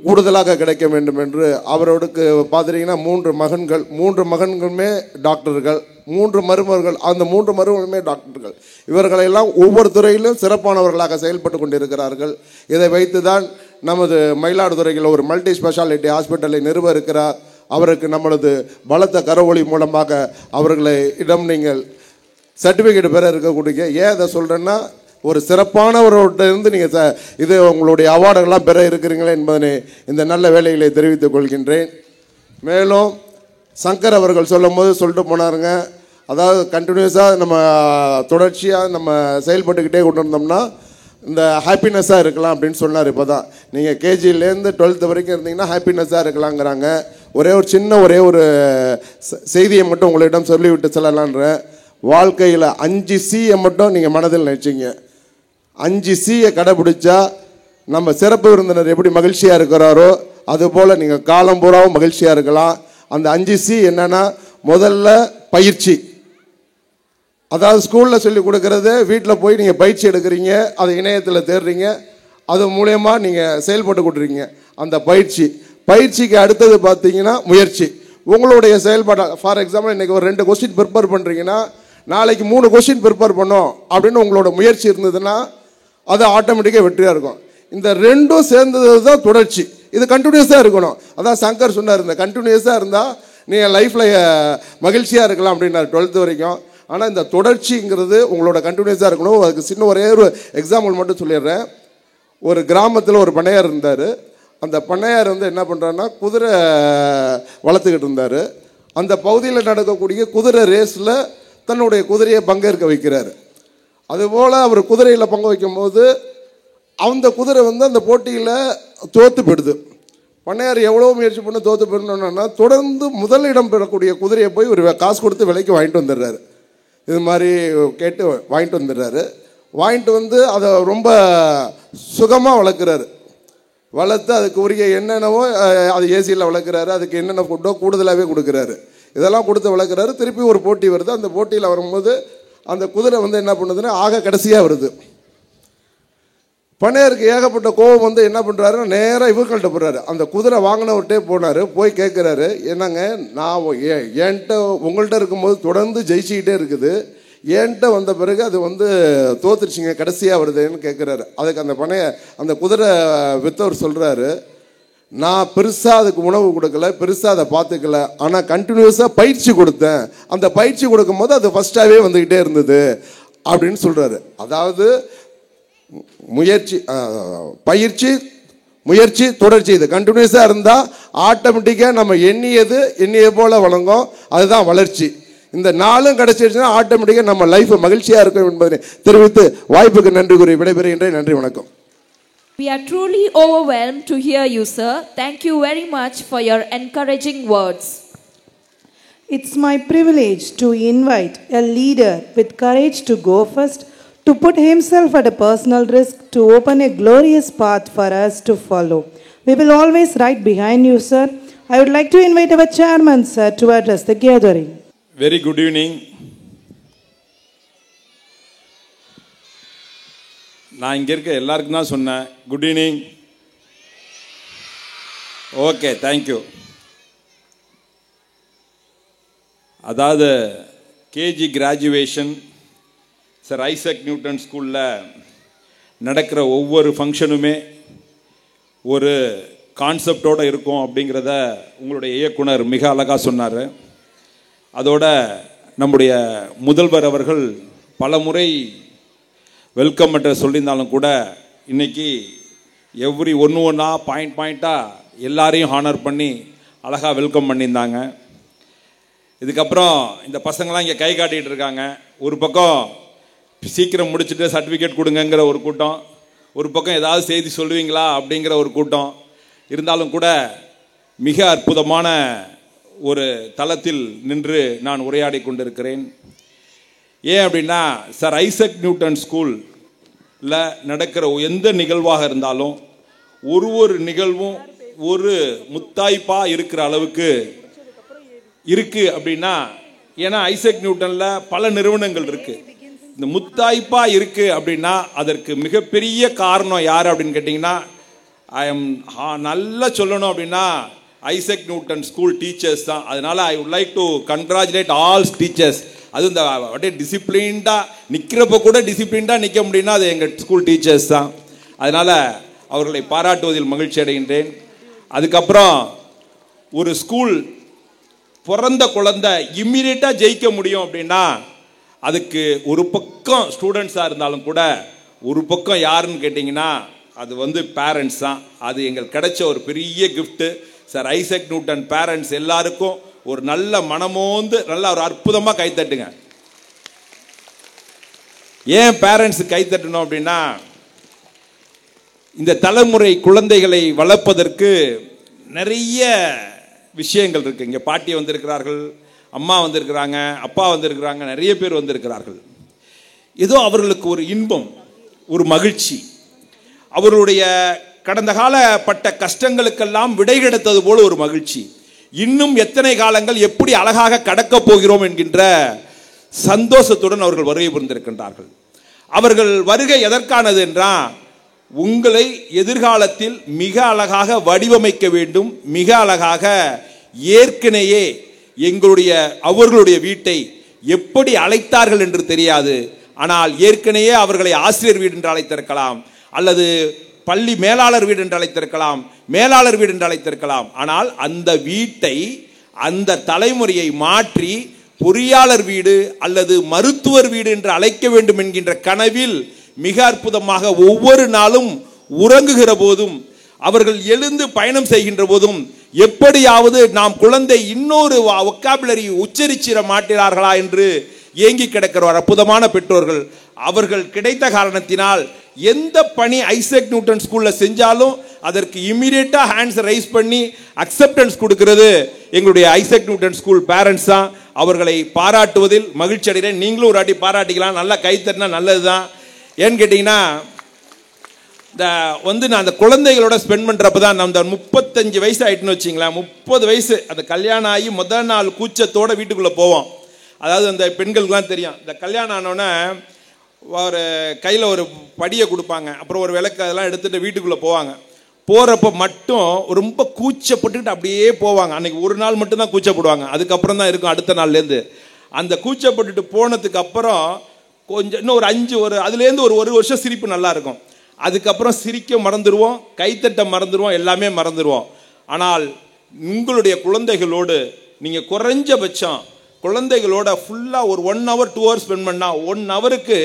கூடுதலாக கிடைக்க வேண்டும் என்று அவரோடுக்கு பார்த்துட்டிங்கன்னா 3 மகன்களுமே டாக்டர்கள், 3 மருமகள், அந்த 3 மருமகளுமே டாக்டர்கள். இவர்களெல்லாம் ஒவ்வொரு துறையிலும் சிறப்பானவர்களாக செயல்பட்டு கொண்டிருக்கிறார்கள். இதை வைத்து தான் நமது மயிலாடுதுறையில் ஒரு மல்டி ஸ்பெஷாலிட்டி ஹாஸ்பிட்டலை நிறுவ இருக்கிறார். அவருக்கு நம்மளது பலத்த கரவொலி மூலமாக அவர்களை நீங்கள் சர்டிஃபிகேட் பெற இருக்கக்கூடிய, ஏன் அதை சொல்கிறேன்னா, ஒரு சிறப்பானவர்கிட்ட இருந்து நீங்கள் இது உங்களுடைய அவார்டுகள்லாம் பெற இருக்கிறீங்களே என்பதனை இந்த நல்ல வேலைகளை தெரிவித்துக் கொள்கின்றேன். மேலும் சங்கர் அவர்கள் சொல்லும் போது சொல்லிட்டு போனாருங்க, அதாவது கண்டினியூஸாக நம்ம தொடர்ச்சியாக நம்ம செயல்பட்டுக்கிட்டே கொண்டு வந்தோம்னா இந்த ஹாப்பினஸ்ஸாக இருக்கலாம் அப்படின்னு சொன்னார். இப்போ தான் நீங்கள் கேஜிலேருந்து 12th வரைக்கும் இருந்தீங்கன்னா ஹாப்பினஸ்ஸாக இருக்கலாங்கிறாங்க. ஒரே ஒரு செய்தியை மட்டும் உங்களிடம் சொல்லிவிட்டு செல்லலான்றேன். வாழ்க்கையில் 5 Cயை மட்டும் நீங்கள் மனதில் நினச்சிங்க. 5 Cயை கடைபிடிச்சா நம்ம சிறப்பு விருந்தினர் எப்படி மகிழ்ச்சியாக இருக்கிறாரோ அதுபோல் நீங்கள் காலம் பூராவும் மகிழ்ச்சியாக இருக்கலாம். அந்த 5 C என்னென்னா, முதல்ல பயிற்சி. அதாவது ஸ்கூலில் சொல்லி கொடுக்கறது வீட்டில் போய் நீங்கள் பயிற்சி எடுக்கிறீங்க, அதை இணையத்தில் தேடுறீங்க, அது மூலயமா நீங்கள் செயல்பட்டு கொடுக்குறீங்க. அந்த பயிற்சிக்கு அடுத்தது பார்த்தீங்கன்னா முயற்சி. உங்களுடைய செயல்பாடு, ஃபார் எக்ஸாம்பிள் இன்றைக்கி ஒரு 2 கொஸ்டின் ப்ரிப்பேர் பண்ணுறீங்கன்னா நாளைக்கு 3 கொஸ்டின் ப்ரிப்பேர் பண்ணோம் அப்படின்னு உங்களோட முயற்சி இருந்ததுன்னா அது ஆட்டோமேட்டிக்காக வெற்றியாக இருக்கும். இந்த 2ம் சேர்ந்தது தான் தொடர்ச்சி. இது கண்டினியூஸாக இருக்கணும். அதான் சங்கர் சொன்னார், இந்த கண்டினியூஸாக இருந்தால் நீங்கள் லைஃப்பில் மகிழ்ச்சியாக இருக்கலாம் அப்படின்னாரு 12th வரைக்கும். ஆனால் இந்த தொடர்ச்சிங்கிறது உங்களோட கண்டினியூஸாக இருக்கணும். அதுக்கு சின்ன ஒரே ஒரு எக்ஸாம்பிள் மட்டும் சொல்லிடுறேன். ஒரு கிராமத்தில் ஒரு பண்ணையார் இருந்தார். அந்த பண்ணையார் என்ன பண்ணுறாருன்னா, குதிரை வளர்த்துக்கிட்டு இருந்தார். அந்த பகுதியில் நடக்கக்கூடிய குதிரை ரேஸில் தன்னுடைய குதிரையை பங்கேற்க வைக்கிறார். அதுபோல் அவர் குதிரையில் பங்கு வைக்கும்போது அந்த குதிரை அந்த போட்டியில் தோற்று போயிடுது. பண்ணையார் எவ்வளோ முயற்சி பண்ணி தோற்று போயிடணுன்னா தொடர்ந்து முதலிடம் பெறக்கூடிய குதிரையை போய் ஒரு காசு கொடுத்து விலைக்கு வாங்கிட்டு வந்துடுறாரு. இது மாதிரி கேட்டு வாங்கிட்டு வந்துடுறாரு. வாங்கிட்டு அதை ரொம்ப சுகமாக வளர்க்குறாரு. வளர்த்து அதுக்கு உரிய என்னென்னவோ அது ஏசியில் வளர்க்குறாரு. அதுக்கு என்னென்ன ஃபுட்டோ கூடுதலாகவே கொடுக்குறாரு. இதெல்லாம் கொடுத்து வளர்க்குறாரு. திருப்பி ஒரு போட்டி வருது. அந்த போட்டியில் வரும்போது அந்த குதிரை என்ன பண்ணுதுன்னா ஆக கடைசியாக வருது. பண்ணையாருக்கு ஏகப்பட்ட கோபம் வந்து என்ன பண்ணுறாரு, நேராக இவர்கள்ட்ட போடுறாரு. அந்த குதிரை வாங்கினவர்கிட்டே போனார். போய் கேட்குறாரு, என்னங்க நான் என்கிட்ட உங்கள்கிட்ட இருக்கும்போது தொடர்ந்து ஜெயிச்சுக்கிட்டே இருக்குது, என்கிட்ட வந்த பிறகு அது வந்து தோத்துருச்சிங்க, கடைசியாக வருதுன்னு கேட்குறாரு. அதுக்கு அந்த குதிரை வித்தவர் சொல்கிறாரு, நான் பெருசாக அதுக்கு உணவு கொடுக்கல, பெருசாக அதை பார்த்துக்கல, ஆனால் கண்டினியூஸாக பயிற்சி கொடுத்தேன். அந்த பயிற்சி கொடுக்கும்போது அது ஃபஸ்ட்டாகவே வந்துக்கிட்டே இருந்தது அப்படின்னு சொல்கிறாரு. அதாவது முயற்சி தொடர்ச்சி, இது கண்டினியூஸாக இருந்தால் ஆட்டோமேட்டிக்காக நம்ம எண்ணிய போல் வழங்கும், அதுதான் வளர்ச்சி. இந்த நாளும் கிடைச்சிருச்சுன்னா ஆட்டோமேட்டிக்காக நம்ம லைஃப் மகிழ்ச்சியாக இருக்கும் என்பதை தெரிவித்து வாய்ப்புக்கு நன்றி கூறி விடைபெறுகின்றேன். நன்றி, வணக்கம். We are truly overwhelmed to hear you, sir. Thank you very much for your encouraging words. It's my privilege to invite a leader with courage to go first, to put himself at a personal risk, to open a glorious path for us to follow. We will always ride behind you, sir. I would like to invite our chairman, sir, to address the gathering. Very good evening. நான் இங்கே இருக்க எல்லாருக்கும் தான் சொன்னேன் good evening. Okay, thank you. அதாவது KG graduation sir Isaac Newton ஸ்கூலில் நடக்கிற ஒவ்வொரு ஃபங்க்ஷனுமே ஒரு கான்செப்டோடு இருக்கும் அப்படிங்கிறத உங்களுடைய இயக்குனர் மிக அழகாக சொன்னார். அதோட நம்முடைய முதல்வர் அவர்கள் பல முறை வெல்கம் அட்ரஸ் சொல்லியிருந்தாலும் கூட இன்றைக்கி எவ்ரி ஒன்றா பாயிண்ட்டாக எல்லாரையும் ஹானர் பண்ணி அழகாக வெல்கம் பண்ணியிருந்தாங்க. இதுக்கப்புறம் இந்த பசங்களாம் இங்கே கை காட்டிகிட்டு இருக்காங்க. ஒரு பக்கம் சீக்கிரம் முடிச்சுட்டு சர்டிஃபிகேட் கொடுங்கங்கிற ஒரு கூட்டம், ஒரு பக்கம் ஏதாவது செய்தி சொல்லுவீங்களா அப்படிங்கிற ஒரு கூட்டம் இருந்தாலும் கூட மிக அற்புதமான ஒரு தளத்தில் நின்று நான் உரையாடி கொண்டிருக்கிறேன். ஏன் அப்படின்னா சர் ஐசக் நியூட்டன் ஸ்கூலில் நடக்கிற எந்த நிகழ்வாக இருந்தாலும் ஒரு நிகழ்வும் ஒரு முத்தாய்ப்பாக இருக்கிற அளவுக்கு இருக்குது அப்படின்னா, ஏன்னா ஐசக் நியூட்டனில் பல நிறுவனங்கள் இருக்குது. இந்த முத்தாய்ப்பாக இருக்குது அப்படின்னா அதற்கு மிகப்பெரிய காரணம் யார் அப்படின்னு கேட்டிங்கன்னா, நல்லா சொல்லணும் அப்படின்னா ஐசக் நியூட்டன் ஸ்கூல் டீச்சர்ஸ் தான். அதனால் I would like to congratulate all teachers. அது இந்த அப்படியே டிசிப்ளின்டாக நிற்கிறப்ப கூட டிசிப்ளின்டாக நிற்க முடியும்னா அது எங்கள் ஸ்கூல் டீச்சர்ஸ் தான். அதனால் அவர்களை பாராட்டுவதில் மகிழ்ச்சி அடைகின்றேன். அதுக்கப்புறம் ஒரு ஸ்கூல் பிறந்த குழந்தை இம்மிடியேட்டாக ஜெயிக்க முடியும் அப்படின்னா அதுக்கு ஒரு பக்கம் ஸ்டூடெண்ட்ஸாக இருந்தாலும் கூட ஒரு பக்கம் யாருன்னு கேட்டிங்கன்னா அது வந்து பேரண்ட்ஸ் தான். அது எங்களுக்கு கிடைச்ச ஒரு பெரிய gift. Sir Isaac Newton parents எல்லாருக்கும் ஒரு நல்ல மனமோந்து நல்ல ஒரு அற்புதமாக கைத்தட்டுங்க. ஏன் பேரண்ட்ஸ் கைத்தட்டணும் அப்படின்னா, இந்த தலைமுறை குழந்தைகளை வளர்ப்பதற்கு நிறைய விஷயங்கள் இருக்குது. இங்கே பாட்டி வந்திருக்கிறார்கள், அம்மா வந்திருக்கிறாங்க, அப்பா வந்திருக்கிறாங்க, நிறைய பேர் வந்திருக்கிறார்கள். ஏதோ அவர்களுக்கு ஒரு இன்பம், ஒரு மகிழ்ச்சி, அவர்களுடைய கடந்த காலப்பட்ட கஷ்டங்களுக்கெல்லாம் விடை கிடைத்தது போல ஒரு மகிழ்ச்சி. இன்னும் எத்தனை காலங்கள் எப்படி அழகாக கடக்கப் போகிறோம் என்கின்ற சந்தோஷத்துடன் அவர்கள் வருகை புரிந்திருக்கின்றார்கள். அவர்கள் வருகை எதற்கானது என்றால், உங்களை எதிர்காலத்தில் மிக அழகாக வடிவமைக்க வேண்டும். மிக அழகாக ஏற்கனவே அவர்களுடைய வீட்டை எப்படி அழைத்தார்கள் என்று தெரியாது. ஆனால் ஏற்கனவே அவர்களை ஆசிரியர் வீடு என்று அழைத்திருக்கலாம், அல்லது பள்ளி மேலாளர் வீடு என்று அழைத்திருக்கலாம், மேலாளர் வீடு என்று அழைத்திருக்கலாம். ஆனால் அந்த வீட்டை, அந்த தலைமுறையை மாற்றி பொறியாளர் வீடு அல்லது மருத்துவர் வீடு என்று அழைக்க வேண்டும் என்கின்ற கனவில் மிக அற்புதமாக ஒவ்வொரு நாளும் உறங்குகிற போதும் அவர்கள் எழுந்து பயணம் செய்கின்ற போதும் எப்படியாவது நாம் குழந்தை இன்னொரு வொக்காபுலரி உச்சரிச்சிட மாட்டார்களா என்று ஏங்கி கிடக்கிற ஒரு அற்புதமான பெற்றோர்கள். அவர்கள் கிடைத்த காரணத்தினால் எந்த பணி ஐசக் நியூட்டன் ஸ்கூல்ல செஞ்சாலும் அதற்கு இமிடியேட்டா ஹேண்ட்ஸ் ரைஸ் பண்ணி அக்செப்டன்ஸ் கொடுக்கிறது எங்களுடைய ஐசக் நியூட்டன் ஸ்கூல் பேரண்ட்ஸ் தான். அவர்களை பாராட்டுவதில் மகிழ்ச்சி அடைகிறேன். நீங்களும் ஒரு வாட்டி பாராட்டிக்கலாம், நல்லா கைத்தட்டினா நல்லது தான். ஏன்னு கேட்டிங்கன்னா, நான் அந்த குழந்தைகளோட ஸ்பெண்ட் பண்ணுறப்ப தான் அந்த 35 வயசு ஆகிட்டுன்னு வச்சிங்களேன், 30 வயசு அந்த கல்யாணம் ஆகி முதல் நாள் கூச்சத்தோடு வீட்டுக்குள்ளே போவோம். அதாவது அந்த பெண்களுக்குலாம் தெரியும், இந்த கல்யாணம் ஆனோன்னே ஒரு கையில் ஒரு படியை கொடுப்பாங்க, அப்புறம் ஒரு விளக்கு அதெல்லாம் எடுத்துகிட்டு வீட்டுக்குள்ளே போவாங்க. போகிறப்ப மட்டும் ரொம்ப கூச்சப்பட்டுக்கிட்டு அப்படியே போவாங்க. அன்றைக்கி ஒரு நாள் மட்டும்தான் கூச்சப்படுவாங்க, அதுக்கப்புறம் தான் இருக்கும் அடுத்த நாள்லேருந்து. அந்த கூச்சப்பட்டுட்டு போனதுக்கு அப்புறம் கொஞ்சம் இன்னும் அதுலேருந்து ஒரு வருஷம் சிரிப்பு நல்லா இருக்கும். அதுக்கப்புறம் சிரிக்க மறந்துடுவோம், கைத்தட்ட மறந்துடுவோம், எல்லாமே மறந்துடுவோம். ஆனால் உங்களுடைய குழந்தைகளோடு நீங்கள் குறைஞ்சபட்சம் குழந்தைகளோட ஃபுல்லாக ஒரு 1 hour 2 hours ஸ்பெண்ட் பண்ணால் 1 hourக்கு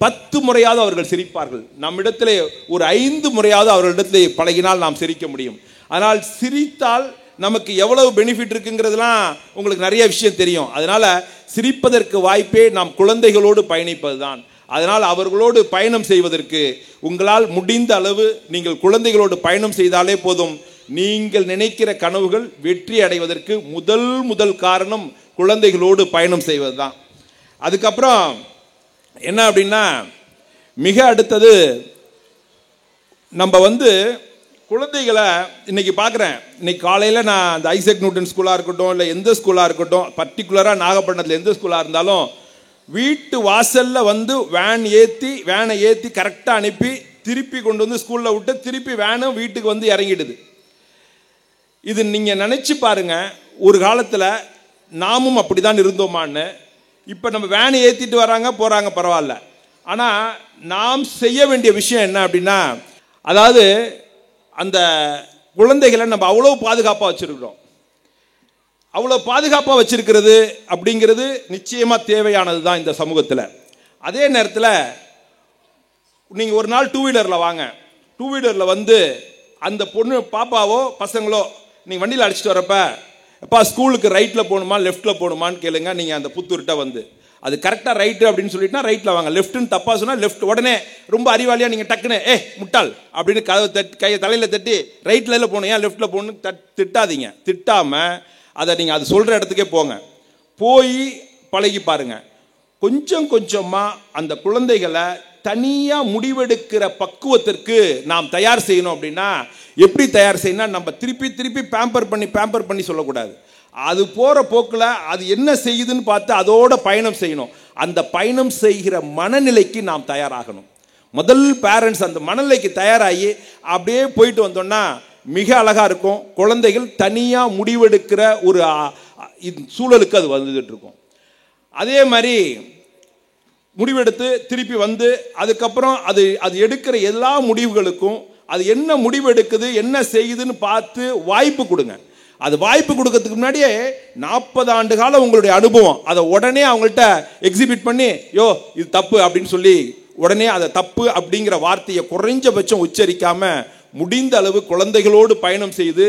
10 முறையாவது அவர்கள் சிரிப்பார்கள். நம்மிடத்திலே ஒரு 5 முறையாவது அவர்களிடத்திலே பழகினால் நாம் சிரிக்க முடியும். அதனால் சிரித்தால் நமக்கு எவ்வளவு பெனிஃபிட் இருக்குங்கிறதுலாம் உங்களுக்கு நிறைய விஷயம் தெரியும். அதனால் சிரிப்பதற்கு வாய்ப்பே நாம் குழந்தைகளோடு பயணிப்பது தான். அதனால் அவர்களோடு பயணம் செய்வதற்கு உங்களால் முடிந்த அளவு நீங்கள் குழந்தைகளோடு பயணம் செய்தாலே போதும். நீங்கள் நினைக்கிற கனவுகள் வெற்றி அடைவதற்கு முதல் காரணம் குழந்தைகளோடு பயணம் செய்வது தான். அதுக்கப்புறம் என்ன அப்படின்னா, மிக அடுத்தது நம்ம குழந்தைகளை இன்னைக்கு பார்க்குறேன். இன்னைக்கு காலையில் நான் அந்த ஐசக் நியூட்டன் ஸ்கூலாக இருக்கட்டும், இல்லை எந்த ஸ்கூலாக இருக்கட்டும், பர்டிகுலராக நாகப்பட்டினத்தில் எந்த ஸ்கூலாக இருந்தாலும் வீட்டு வாசலில் வேனை ஏற்றி கரெக்டாக அனுப்பி திருப்பி கொண்டு வந்து ஸ்கூலில் விட்டு திருப்பி வேனும் வீட்டுக்கு இறங்கிடுது. இது நீங்கள் நினச்சி பாருங்கள், ஒரு காலத்தில் நாமும் அப்படி தான் இருந்தோமான்னு. இப்போ நம்ம வேனை ஏற்றிட்டு வராங்க போகிறாங்க, பரவாயில்ல. ஆனால் நாம் செய்ய வேண்டிய விஷயம் என்ன அப்படின்னா, அதாவது அந்த குழந்தைகளை நம்ம அவ்வளோ பாதுகாப்பாக வச்சுருக்கிறோம். அவ்வளோ பாதுகாப்பாக வச்சிருக்கிறது அப்படிங்கிறது நிச்சயமாக தேவையானது தான் இந்த சமூகத்தில். அதே நேரத்தில் நீங்கள் ஒரு நாள் 2 வீலரில் வாங்க, 2 வீலரில் அந்த பொண்ணு பாப்பாவோ பசங்களோ நீங்கள் வண்டியில் அடிச்சுட்டு வரப்ப, எப்பா ஸ்கூலுக்கு ரைட்டில் போகணுமா லெஃப்ட்டில் போகணுமான்னு கேளுங்க. நீங்கள் அந்த புத்தூர்கிட்ட அது கரெக்டாக ரைட்டு அப்படின்னு சொல்லிட்டுனா ரைட்டில் வாங்க, லெஃப்ட்டுன்னு தப்பாக சொன்னால் லெஃப்ட். உடனே ரொம்ப அறிவாளியாக நீங்கள் டக்குன்னு முட்டாள் அப்படின்னு கையை தலையில் தட்டி ரைட்டில் போகணும், ஏன் லெஃப்ட்டில் போகணுன்னு திட்டாதீங்க. திட்டாமல் அதை நீங்கள் அது சொல்கிற இடத்துக்கே போங்க, போய் பழகி பாருங்கள். கொஞ்சம் கொஞ்சமாக அந்த குழந்தைகளை தனியாக முடிவெடுக்கிற பக்குவத்திற்கு நாம் தயார் செய்யணும். அப்படின்னா எப்படி தயார் செய்யணும்? நம்ம திருப்பி பேம்பர் பண்ணி சொல்லக்கூடாது. அது போகிற போக்கில் அது என்ன செய்யுதுன்னு பார்த்து அதோட பயணம் செய்யணும். அந்த பயணம் செய்கிற மனநிலைக்கு நாம் தயாராகணும். முதல் பேரண்ட்ஸ் அந்த மனநிலைக்கு தயாராகி அப்படியே போயிட்டு வந்தோம்னா மிக அழகாக இருக்கும். குழந்தைகள் தனியாக முடிவெடுக்கிற ஒரு சூழலுக்கு அது வந்துட்டு இருக்கும். அதே மாதிரி முடிவெடுத்து திருப்பி அதுக்கப்புறம் அது எடுக்கிற எல்லா முடிவுகளுக்கும் அது என்ன முடிவு எடுக்குது என்ன செய்யுதுன்னு பார்த்து வாய்ப்பு கொடுங்க. அது வாய்ப்பு கொடுக்கறதுக்கு முன்னாடியே 40 ஆண்டு காலம் உங்களுடைய அனுபவம் அதை உடனே அவங்கள்ட்ட எக்ஸிபிட் பண்ணி இது தப்பு அப்படின்னு சொல்லி உடனே அதை தப்பு அப்படிங்கிற வார்த்தையை குறைஞ்சபட்சம் உச்சரிக்காம முடிந்த அளவு குழந்தைகளோடு பயணம் செய்து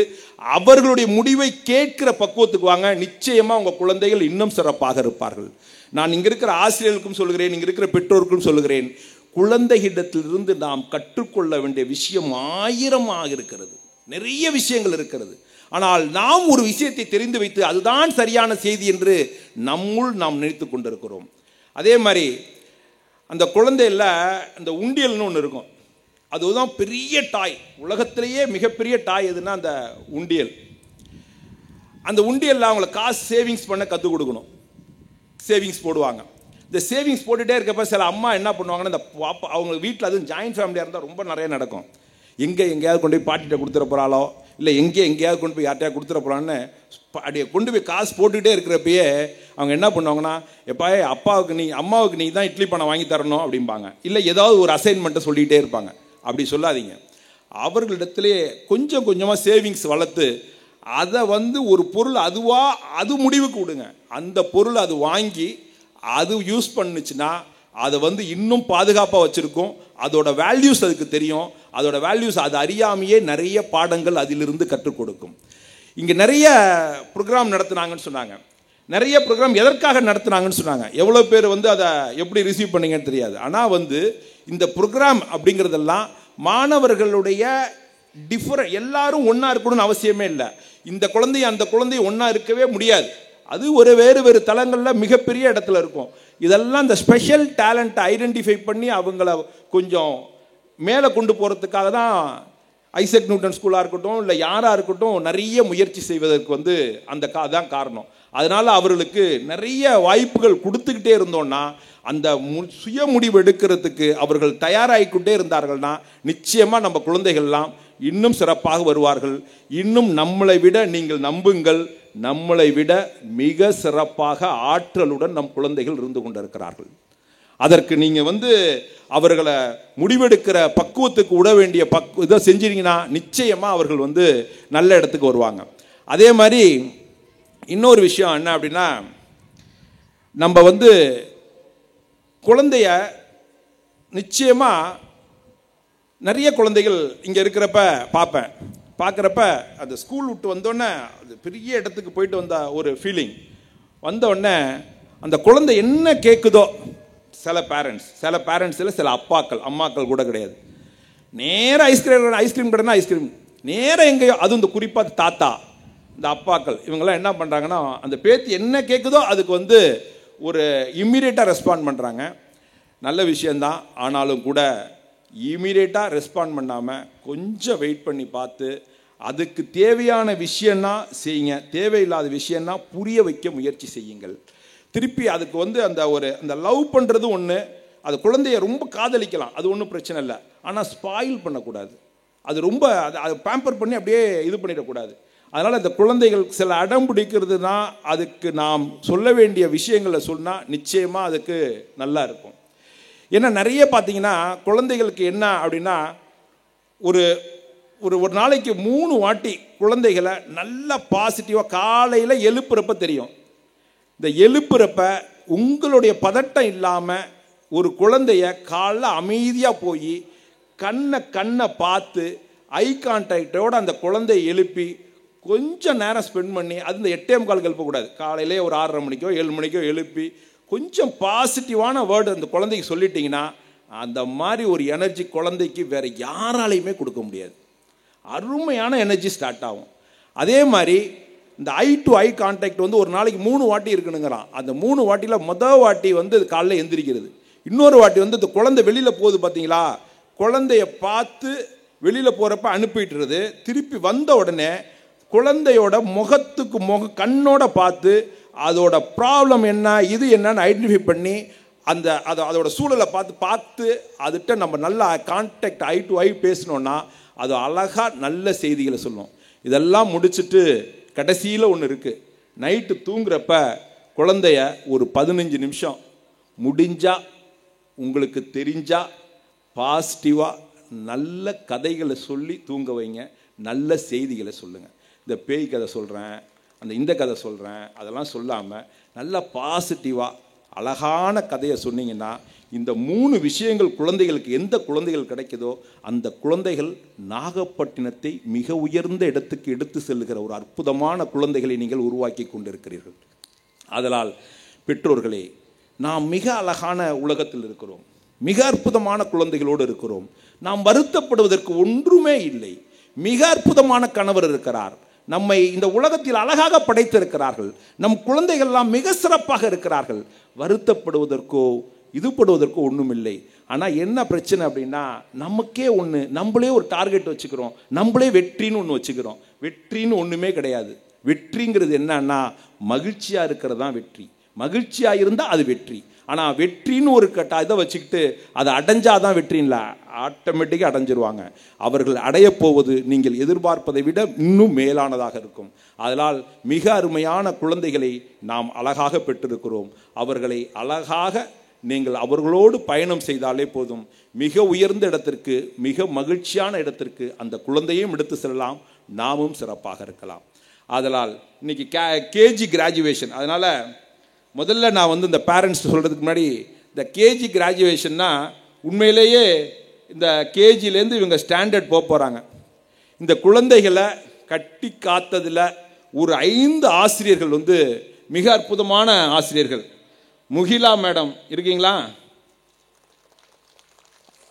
அவர்களுடைய முடிவை கேட்கிற பக்குவத்துக்கு வாங்க. நிச்சயமா உங்க குழந்தைகள் இன்னும் சிறப்பாக இருப்பார்கள். நான் இங்க இருக்கிற ஆசிரியர்களுக்கும் சொல்கிறேன், இங்க இருக்கிற பெற்றோருக்கும் சொல்கிறேன், குழந்தைகளிடத்திலிருந்து நாம் கற்றுக்கொள்ள வேண்டிய விஷயம் 1000 இருக்கிறது. நிறைய விஷயங்கள் இருக்கிறது. ஆனால் நாம் ஒரு விஷயத்தை தெரிந்து வைத்து அதுதான் சரியான செய்தி என்று நம்முள் நாம் நினைத்து கொண்டிருக்கிறோம். அதே மாதிரி அந்த குழந்தையில அந்த உண்டியல்னு ஒன்று இருக்கும். அதுதான் பெரிய டாய், உலகத்திலேயே மிகப்பெரிய டாய் எதுன்னா அந்த உண்டியல். அந்த உண்டியலில் அவங்களை காசு சேவிங்ஸ் பண்ண கற்றுக் கொடுக்கணும். சேவிங்ஸ் போடுவாங்க. இந்த சேவிங்ஸ் போட்டுகிட்டே இருக்கப்ப சில அம்மா என்ன பண்ணுவாங்கன்னா, இந்த அவங்க வீட்டில் அதுவும் ஜாயின்ட் ஃபேமிலியாக இருந்தால் ரொம்ப நிறைய நடக்கும். எங்கேயாவது கொண்டு போய் பாட்டிகிட்ட கொடுத்துட போகிறாளோ, இல்லை எங்கேயாவது கொண்டு போய் யார்ட்டையா கொடுத்துட போகிறான்னு அப்படியே கொண்டு போய் காசு போட்டுக்கிட்டே இருக்கிறப்பயே அவங்க என்ன பண்ணுவாங்கன்னா, எப்பா அம்மாவுக்கு நீ தான் இட்லி பணம் வாங்கி தரணும் அப்படிம்பாங்க. இல்லை ஏதாவது ஒரு அசைன்மெண்ட்டை சொல்லிகிட்டே இருப்பாங்க. அப்படி சொல்லாதீங்க. அவர்களிடத்திலே கொஞ்சம் கொஞ்சமாக சேவிங்ஸ் வளர்த்து அதை ஒரு பொருள் அது முடிவுக்கு விடுங்க. அந்த பொருள் அது வாங்கி அது யூஸ் பண்ணுச்சுன்னா அதை இன்னும் பாதுகாப்பாக வச்சுருக்கும். அதோட வேல்யூஸ் அதுக்கு தெரியும். அதோட வேல்யூஸ் அது அறியாமையே நிறைய பாடங்கள் அதிலிருந்து கற்றுக் கொடுக்கும். இங்கே நிறைய ப்ரோக்ராம் நடத்துனாங்கன்னு சொன்னாங்க. நிறைய ப்ரோக்ராம் எதற்காக நடத்துனாங்கன்னு சொன்னாங்க. எவ்வளோ பேர் அதை எப்படி ரிசீவ் பண்ணீங்கன்னு தெரியாது. ஆனால் இந்த ப்ரோக்ராம் அப்படிங்கிறதெல்லாம் மாணவர்களுடைய எல்லாரும் ஒன்றா இருக்கணும்னு அவசியமே இல்லை. இந்த குழந்தை அந்த குழந்தை ஒன்றா இருக்கவே முடியாது. அது வேறு தளங்களில் மிகப்பெரிய இடத்துல இருக்கும். இதெல்லாம் இந்த ஸ்பெஷல் டேலண்ட்டை ஐடென்டிஃபை பண்ணி அவங்கள கொஞ்சம் மேலே கொண்டு போகிறதுக்காக தான் ஐசக் நியூட்டன் ஸ்கூலாக இருக்கட்டும், இல்லை யாராக இருக்கட்டும், நிறைய முயற்சி செய்வதற்கு வந்து அந்த அதான் காரணம். அதனால் அவர்களுக்கு நிறைய வாய்ப்புகள் கொடுத்துக்கிட்டே இருந்தோன்னா, அந்த சுய முடிவு எடுக்கிறதுக்கு அவர்கள் தயாராகிக்கிட்டே இருந்தார்கள்னா நிச்சயமாக நம்ம குழந்தைகள்லாம் இன்னும் சிறப்பாக வருவார்கள். இன்னும் நம்மளை விட, நீங்கள் நம்புங்கள், நம்மளை விட மிக சிறப்பாக ஆற்றலுடன் நம் குழந்தைகள் இருந்து கொண்டிருக்கிறார்கள். அதற்கு நீங்கள் வந்து அவர்களை முடிவெடுக்கிற பக்குவத்துக்கு விட வேண்டிய இதை செஞ்சீங்கன்னா நிச்சயமாக அவர்கள் வந்து நல்ல இடத்துக்கு வருவாங்க. அதே மாதிரி இன்னொரு விஷயம் என்ன அப்படின்னா, நம்ம வந்து குழந்தைய நிச்சயமாக நிறைய குழந்தைகள் இங்கே இருக்கிறப்ப பார்க்குறப்ப அந்த ஸ்கூல் விட்டு வந்தோடனே அது பெரிய இடத்துக்கு போயிட்டு வந்த ஒரு ஃபீலிங் வந்தோடனே அந்த குழந்தை என்ன கேட்குதோ, சில பேரண்ட்ஸில் சில அம்மாக்கள் கூட கிடையாது, நேராக ஐஸ்கிரீம் கடைனா ஐஸ்கிரீம் நேராக எங்கேயோ, அதுவும் இந்த குறிப்பாக தாத்தா, இந்த அப்பாக்கள் இவங்கெல்லாம் என்ன பண்ணுறாங்கன்னா, அந்த பேத்தி என்ன கேட்குதோ அதுக்கு வந்து ஒரு இம்மீடியட்டாக ரெஸ்பாண்ட் பண்ணுறாங்க. நல்ல விஷயந்தான். ஆனாலும் கூட இமீடியட்டாக ரெஸ்பாண்ட் பண்ணாமல் கொஞ்சம் வெயிட் பண்ணி பார்த்து அதுக்கு தேவையான விஷயம்னா செய்யுங்க, தேவையில்லாத விஷயம்னா புரிய வைக்க முயற்சி செய்யுங்கள். திருப்பி அதுக்கு வந்து அந்த லவ் பண்ணுறது ஒன்று, அது குழந்தைய ரொம்ப காதலிக்கலாம், அது ஒன்றும் பிரச்சனை இல்லை. ஆனால் ஸ்பாயில் பண்ணக்கூடாது, அது ரொம்ப அதை பேம்பர் பண்ணி அப்படியே இது பண்ணிடக்கூடாது. அதனால் இந்த குழந்தைகள் சில அடம் பிடிக்கிறதுனா அதுக்கு நாம் சொல்ல வேண்டிய விஷயங்களை சொன்னால் நிச்சயமாக அதுக்கு நல்லா இருக்கும். ஏன்னா நிறைய பார்த்தீங்கன்னா குழந்தைகளுக்கு என்ன அப்படின்னா, ஒரு ஒரு நாளைக்கு 3 வாட்டி குழந்தைகளை நல்லா பாசிட்டிவாக காலையில் எழுப்புறப்ப தெரியும். இந்த எழுப்புறப்ப உங்களுடைய பதட்டம் இல்லாமல் ஒரு குழந்தைய காலைல அமைதியாக போய் கண்ணை பார்த்து ஐ கான்டாக்டோட அந்த குழந்தையை எழுப்பி கொஞ்சம் நேரம் ஸ்பெண்ட் பண்ணி, அது இந்த 8:45 எழுப்பக்கூடாது, காலையிலே ஒரு 6:30 மணிக்கோ 7 மணிக்கோ எழுப்பி கொஞ்சம் பாசிட்டிவான வேர்டு அந்த குழந்தைக்கு சொல்லிட்டீங்கன்னா அந்த மாதிரி ஒரு எனர்ஜி குழந்தைக்கு வேறு யாராலையுமே கொடுக்க முடியாது. அருமையான எனர்ஜி ஸ்டார்ட் ஆகும். அதே மாதிரி இந்த ஐ டு ஐ கான்டாக்ட் வந்து ஒரு நாளைக்கு 3 வாட்டி இருக்கணுங்கிறான். அந்த 3 வாட்டியில் மொதல் வாட்டி வந்து காலையில் எந்திரிக்கிறது, இன்னொரு வாட்டி வந்து இந்த குழந்தை வெளியில் போகுது பார்த்தீங்களா, குழந்தைய பார்த்து வெளியில் போகிறப்ப அனுப்பிட்டுறது, திருப்பி வந்த உடனே குழந்தையோட முகத்துக்கு கண்ணோட பார்த்து அதோட ப்ராப்ளம் என்ன இது என்னன்னு ஐடென்டிஃபை பண்ணி அதோட சூழலை பார்த்து அதுகிட்ட நம்ம நல்லா கான்டாக்ட் ஐ டு ஐ பேசணுன்னா அது அழகாக நல்ல செய்திகளை சொல்லும். இதெல்லாம் முடிச்சுட்டு கடைசியில் ஒன்று இருக்குது, நைட்டு தூங்குறப்ப குழந்தைய ஒரு 15 நிமிஷம் முடிஞ்சால் உங்களுக்கு தெரிஞ்சால் பாசிட்டிவாக நல்ல கதைகளை சொல்லி தூங்க வைங்க, நல்ல செய்திகளை சொல்லுங்கள். இந்த பேய் கதை சொல்கிறேன், இந்த கதை சொல்கிறேன் அதெல்லாம் சொல்லாமல் நல்ல பாசிட்டிவாக அழகான கதையை சொன்னீங்கன்னா இந்த 3 விஷயங்கள் குழந்தைகளுக்கு எந்த குழந்தைகள் கிடைக்குதோ அந்த குழந்தைகள் நாகப்பட்டினத்தை மிக உயர்ந்த இடத்துக்கு எடுத்து செல்லுகிற ஒரு அற்புதமான குழந்தைகளை நீங்கள் உருவாக்கி கொண்டிருக்கிறீர்கள். அதனால் பெற்றோர்களே, நாம் மிக அழகான உலகத்தில் இருக்கிறோம், மிக அற்புதமான குழந்தைகளோடு இருக்கிறோம், நாம் வருத்தப்படுவதற்கு ஒன்றுமே இல்லை. மிக அற்புதமான கணவர் இருக்கிறார், நம்மை இந்த உலகத்தில் அழகாக படைத்திருக்கிறார்கள், நம் குழந்தைகள்லாம் மிக சிறப்பாக இருக்கிறார்கள். வருத்தப்படுவதற்கோ இதுபடுவதற்கோ ஒன்றும் இல்லை. ஆனால் என்ன பிரச்சனை அப்படின்னா, நமக்கே ஒன்று, நம்மளே ஒரு டார்கெட் வச்சுக்கிறோம், நம்மளே வெற்றின்னு ஒன்று வச்சுக்கிறோம். வெற்றின்னு ஒன்றுமே கிடையாது. வெற்றிங்கிறது என்னன்னா மகிழ்ச்சியாக இருக்கிறது தான் வெற்றி. மகிழ்ச்சியாக இருந்தால் அது வெற்றி. ஆனால் வெற்றின்னு ஒரு இதை வச்சுக்கிட்டு அதை அடைஞ்சாதான் வெற்றின்ல, ஆட்டோமேட்டிக்காக அடைஞ்சிருவாங்க. அவர்கள் அடையப்போவது நீங்கள் எதிர்பார்ப்பதை விட இன்னும் மேலானதாக இருக்கும். அதனால் மிக அருமையான குழந்தைகளை நாம் அழகாக பெற்றிருக்கிறோம். அவர்களை அழகாக நீங்கள் அவர்களோடு பயணம் செய்தாலே போதும், மிக உயர்ந்த இடத்திற்கு, மிக மகிழ்ச்சியான இடத்திற்கு அந்த குழந்தையும் எடுத்து செல்லலாம், நாமும் சிறப்பாக இருக்கலாம். அதனால் இன்னைக்கு கேஜி கிராஜுவேஷன், அதனால் முதல்ல நான் வந்து இந்த பேரண்ட்ஸ் சொல்கிறதுக்கு முன்னாடி, இந்த கேஜி கிராஜுவேஷன்னா உண்மையிலேயே இந்த கேஜிலேருந்து இவங்க ஸ்டாண்டர்ட் போகிறாங்க. இந்த குழந்தைகளை கட்டி காத்ததில் ஒரு 5 ஆசிரியர்கள் வந்து மிக அற்புதமான ஆசிரியர்கள். முகிலா மேடம் இருக்கீங்களா?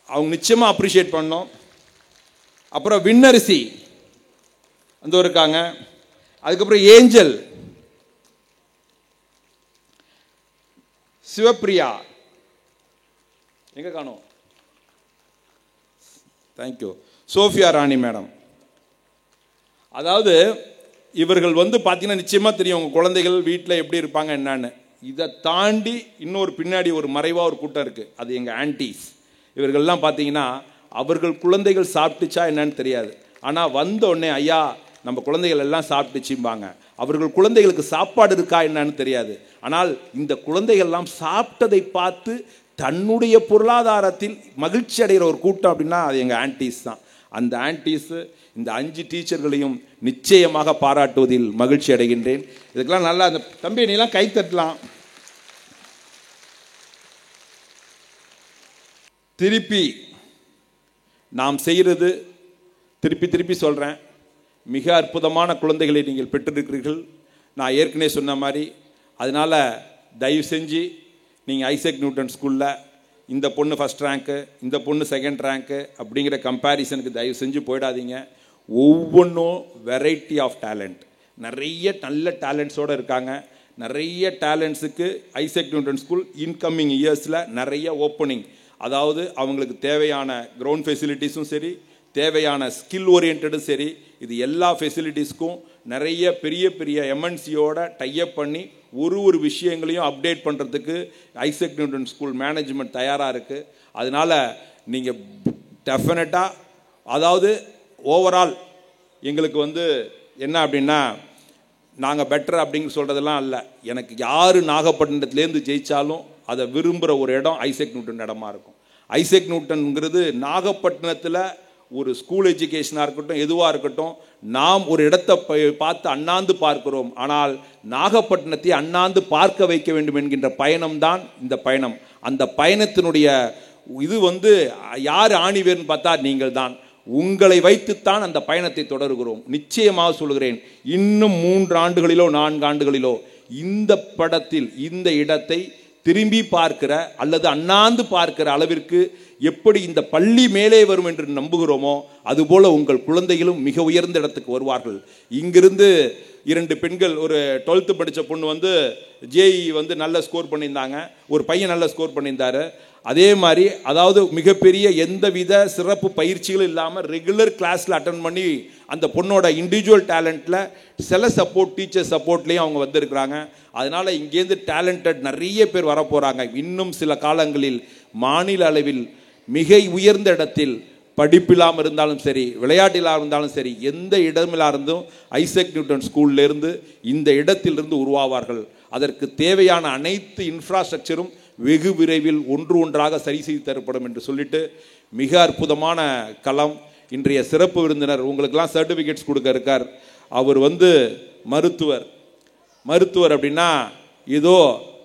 அவங்க நிச்சயமாக அப்ரிஷியேட் பண்ணோம். அப்புறம் விண்ணரிசி அந்த இருக்காங்க. அதுக்கப்புறம் ஏஞ்சல், சிவப்பிரியா எங்க காணோம், தேங்க்யூ. சோஃபியா ராணி மேடம். அதாவது இவர்கள் வந்து பார்த்தீங்கன்னா நிச்சயமாக தெரியும் உங்கள் குழந்தைகள் வீட்டில் எப்படி இருப்பாங்க என்னன்னு. இதை தாண்டி இன்னொரு பின்னாடி ஒரு மறைவாக ஒரு கூட்டம் இருக்குது, அது எங்கள் ஆன்டிஸ். இவர்கள்லாம் பார்த்தீங்கன்னா அவர்கள் குழந்தைகள் சாப்பிட்டுச்சா என்னன்னு தெரியாது, ஆனால் வந்த உடனே ஐயா நம்ம குழந்தைகள் எல்லாம் சாப்பிட்டுச்சும்பாங்க. அவர்கள் குழந்தைகளுக்கு சாப்பாடு இருக்கா என்னன்னு தெரியாது, ஆனால் இந்த குழந்தைகள்லாம் சாப்பிட்டதை பார்த்து தன்னுடைய பொருளாதாரத்தில் மகிழ்ச்சி அடைகிற ஒரு கூட்டம் அப்படின்னா அது எங்கள் ஆன்டிஸ் தான். அந்த ஆன்டிஸு இந்த 5 டீச்சர்களையும் நிச்சயமாக பாராட்டுவதில் மகிழ்ச்சி அடைகின்றேன். இதுக்கெல்லாம் நல்லா அந்த தம்பி நீலாம் கை தட்டலாம். திருப்பி நாம் செய்கிறது திருப்பி சொல்கிறேன், மிக அற்புதமான குழந்தைகளை நீங்கள் பெற்றிருக்கிறீர்கள். நான் ஏற்கனவே சொன்ன மாதிரி அதனால் தயவு செஞ்சு நீங்கள் ஐசக் நியூட்டன் ஸ்கூலில் இந்த பொண்ணு ஃபஸ்ட் ரேங்க்கு, இந்த பொண்ணு செகண்ட் ரேங்க்கு அப்படிங்கிற கம்பேரிசனுக்கு தயவு செஞ்சு போயிடாதீங்க. ஒவ்வொன்றும் வெரைட்டி ஆஃப் டேலண்ட், நிறைய நல்ல டேலண்ட்ஸோடு இருக்காங்க. நிறைய டேலண்ட்ஸுக்கு ஐசக் நியூட்டன் ஸ்கூல் இன்கமிங் இயர்ஸில் நிறைய ஓப்பனிங், அதாவது அவங்களுக்கு தேவையான கிரவுண்ட் ஃபெசிலிட்டிஸும் சரி, தேவையான ஸ்கில் ஓரியன்டும் சரி, இது எல்லா ஃபெசிலிட்டிஸ்க்கும் நிறைய பெரிய எம்என்சியோட டைப் பண்ணி ஒரு விஷயங்களையும் அப்டேட் பண்ணுறதுக்கு ஐசக் நியூட்டன் ஸ்கூல் மேனேஜ்மெண்ட் தயாராக இருக்குது. அதனால் நீங்கள் டெஃபினட்டாக, அதாவது ஓவரால் எங்களுக்கு வந்து என்ன அப்படின்னா, நாங்கள் பெட்டர் அப்படிங்கிற சொல்கிறதெல்லாம் இல்லை. எனக்கு யார் நாகப்பட்டினத்துலேருந்து ஜெயித்தாலும் அதை விரும்புகிற ஒரு இடம் ஐசக் நியூட்டன் இடமா இருக்கும். ஐசக் நியூட்டன்ங்கிறது நாகப்பட்டினத்தில் ஒரு ஸ்கூல் எஜுகேஷனாக இருக்கட்டும், எதுவாக இருக்கட்டும், நாம் ஒரு இடத்தை பார்த்து அண்ணாந்து பார்க்கிறோம், ஆனால் நாகப்பட்டினத்தை அண்ணாந்து பார்க்க வைக்க வேண்டும் என்கின்ற பயணம்தான் இந்த பயணம். அந்த பயணத்தினுடைய இது வந்து யார் ஆணிவேர்னு பார்த்தா நீங்கள் தான். உங்களை வைத்துத்தான் அந்த பயணத்தை தொடர்கிறோம். நிச்சயமாக சொல்கிறேன், இன்னும் 3 ஆண்டுகளிலோ 4 ஆண்டுகளிலோ இந்த படத்தில் இந்த இடத்தை திரும்பி பார்க்கிற அல்லது அண்ணாந்து பார்க்கிற அளவிற்கு எப்படி இந்த பள்ளி மேலே வரும் என்று நம்புகிறோமோ அதுபோல உங்கள் குழந்தைகளும் மிக உயர்ந்த இடத்துக்கு வருவார்கள். இங்கிருந்து 2 பெண்கள், ஒரு 12th படித்த பொண்ணு வந்து ஜேஇ வந்து நல்ல ஸ்கோர் பண்ணியிருந்தாங்க, ஒரு பையன் நல்ல ஸ்கோர் பண்ணியிருந்தாரு. அதே மாதிரி அதாவது மிகப்பெரிய எந்தவித சிறப்பு பயிற்சிகளும் இல்லாமல் ரெகுலர் கிளாஸில் அட்டன் பண்ணி அந்த பொண்ணோட இண்டிவிஜுவல் டேலண்ட்டில் சில சப்போர்ட், டீச்சர் சப்போர்ட்லேயும் அவங்க வந்திருக்கிறாங்க. அதனால் இங்கேருந்து டேலண்டட் நிறைய பேர் வரப்போகிறாங்க. இன்னும் சில காலங்களில் மாநில அளவில் மிக உயர்ந்த இடத்தில், படிப்பில்லாமல் இருந்தாலும் சரி, விளையாட்டிலாக இருந்தாலும் சரி, எந்த இடமில்லாக இருந்தும் ஐசக் நியூட்டன் ஸ்கூல்லேருந்து இந்த இடத்திலிருந்து உருவாவார்கள். அதற்கு தேவையான அனைத்து இன்ஃப்ராஸ்ட்ரக்சரும் வெகு விரைவில் ஒன்றாக சரி செய்து தரப்படும் என்று சொல்லிட்டு, மிக அற்புதமான களம். இன்றைய சிறப்பு விருந்தினர் உங்களுக்கெல்லாம் சர்டிஃபிகேட்ஸ் கொடுக்க இருக்கார். அவர் வந்து மருத்துவர் அப்படின்னா ஏதோ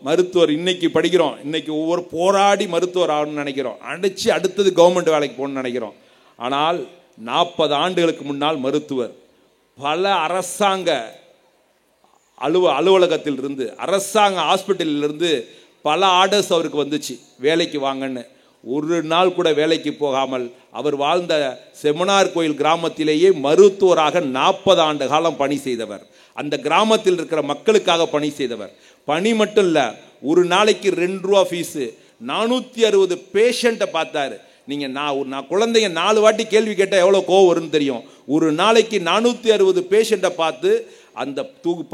மருத்துவர் இன்னைக்கு படிக்கிறோம், இன்னைக்கு ஒவ்வொரு போராடி மருத்துவர் ஆகணும்னு நினைக்கிறோம், அடித்து அடுத்தது கவர்மெண்ட் வேலைக்கு போகணும்னு நினைக்கிறோம். ஆனால் 40 ஆண்டுகளுக்கு முன்னால் மருத்துவர் பல அரசாங்க அலுவலகத்தில் இருந்து, அரசாங்க ஹாஸ்பிட்டலிலிருந்து பல ஆர்டர்ஸ் அவருக்கு வந்துச்சு, வேலைக்கு வாங்கன்னு. ஒரு நாள் கூட வேலைக்கு போகாமல் அவர் வாழ்ந்த செமனார் கோயில் கிராமத்திலேயே மருத்துவராக 40 ஆண்டு காலம் பணி செய்தவர். அந்த கிராமத்தில் இருக்கிற மக்களுக்காக பணி செய்தவர். பணி மட்டும் இல்லை, ஒரு நாளைக்கு 2 ரூபா ஃபீஸு, 460 பேஷண்ட்டை பார்த்தாரு. நீங்கள் நான் குழந்தைங்க 4 வாட்டி கேள்வி கேட்டால் எவ்வளோ கோவம் வரும்னு தெரியும். ஒரு நாளைக்கு 460 பேஷண்ட்டை பார்த்து அந்த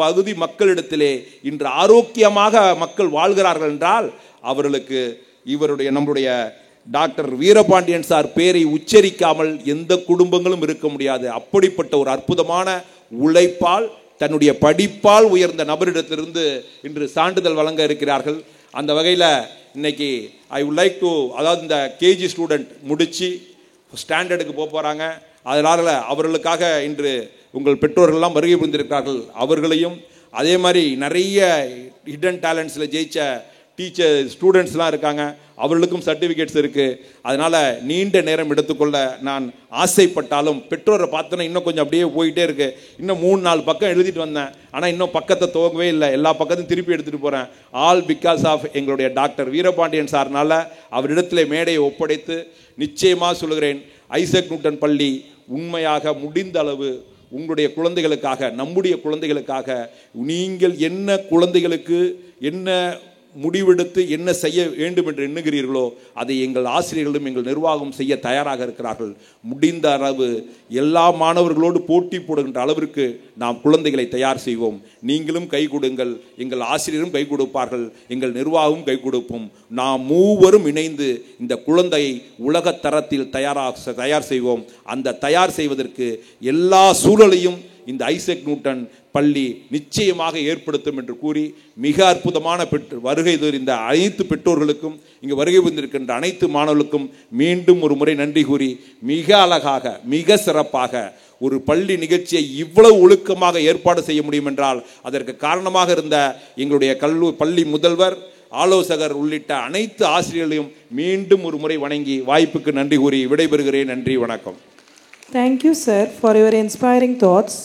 பகுதி மக்களிடத்திலே இன்று ஆரோக்கியமாக மக்கள் வாழ்கிறார்கள் என்றால் அவர்களுக்கு நம்முடைய டாக்டர் வீரபாண்டியன் சார் பேரை உச்சரிக்காமல் எந்த குடும்பங்களும் இருக்க முடியாது. அப்படிப்பட்ட ஒரு அற்புதமான உழைப்பால், தன்னுடைய படிப்பால் உயர்ந்த நபரிடத்திலிருந்து இன்று சான்றிதழ் வழங்க இருக்கிறார்கள். அந்த வகையில் இன்னைக்கு ஐ வுட் லைக் டு, அதாவது இந்த கேஜி ஸ்டூடெண்ட் முடித்து ஸ்டாண்டர்டுக்கு போகிறாங்க. அதனால் அவர்களுக்காக இன்று உங்கள் பெற்றோர்கள்லாம் வருகை புரிந்திருக்கிறார்கள். அவர்களையும் அதே மாதிரி நிறைய ஹிடன் டேலண்ட்ஸில் ஜெயித்த ஸ்டூடெண்ட்ஸ்லாம் இருக்காங்க, அவர்களுக்கும் சர்டிஃபிகேட்ஸ் இருக்குது. அதனால் நீண்ட நேரம் எடுத்துக்கொள்ள நான் ஆசைப்பட்டாலும் பெற்றோரை பார்த்தோன்னா இன்னும் கொஞ்சம் அப்படியே போயிட்டே இருக்குது. இன்னும் 3-4 பக்கம் எழுதிட்டு வந்தேன், ஆனால் இன்னும் பக்கத்தை துவங்கவே இல்லை, எல்லா பக்கத்தையும் திருப்பி எடுத்துகிட்டு போகிறேன். ஆல் பிகாஸ் ஆஃப் எங்களுடைய டாக்டர் வீரபாண்டியன் சார்னால அவரிடத்தில் மேடையை ஒப்படைத்து நிச்சயமாக சொல்கிறேன், ஐசக் நியூட்டன் பள்ளி உண்மையாக முடிந்த அளவு உங்களுடைய குழந்தைகளுக்காக, நம்முடைய குழந்தைகளுக்காக, நீங்கள் என்ன குழந்தைகளுக்கு என்ன முடிவெடுத்து என்ன செய்ய வேண்டும் என்று எண்ணுகிறீர்களோ அதை எங்கள் ஆசிரியர்களும் எங்கள் நிர்வாகம் செய்ய தயாராக இருக்கிறார்கள். முடிந்த அளவு எல்லா மாணவர்களோடு போட்டி போடுகின்ற அளவிற்கு நாம் குழந்தைகளை தயார் செய்வோம். நீங்களும் கை கொடுங்கள், எங்கள் ஆசிரியரும் கை கொடுப்பார்கள், எங்கள் நிர்வாகமும் கை கொடுப்போம். நாம் மூவரும் இணைந்து இந்த குழந்தையை உலக தரத்தில் தயார் செய்வோம். அந்த தயார் செய்வதற்கு எல்லா சூழலையும் இந்த ஐசக் நியூட்டன் பள்ளி நிச்சயமாக ஏற்படுத்தும் என்று கூறி, மிக அற்புதமான வருகை தந்த அனைத்து பெற்றோர்களுக்கும், இங்கு வருகை வந்திருக்கின்ற அனைத்து மாணவர்களுக்கும் மீண்டும் ஒரு முறை நன்றி கூறி, மிக அழகாக மிக சிறப்பாக ஒரு பள்ளி நிகழ்ச்சியை இவ்வளவு ஒழுக்கமாக ஏற்பாடு செய்ய முடியும் என்றால் அதற்கு காரணமாக இருந்த எங்களுடைய பள்ளி முதல்வர், ஆலோசகர் உள்ளிட்ட அனைத்து ஆசிரியர்களையும் மீண்டும் ஒரு முறை வணங்கி வாய்ப்புக்கு நன்றி கூறி விடைபெறுகிறேன். நன்றி, வணக்கம். Thank you, sir, for your inspiring thoughts.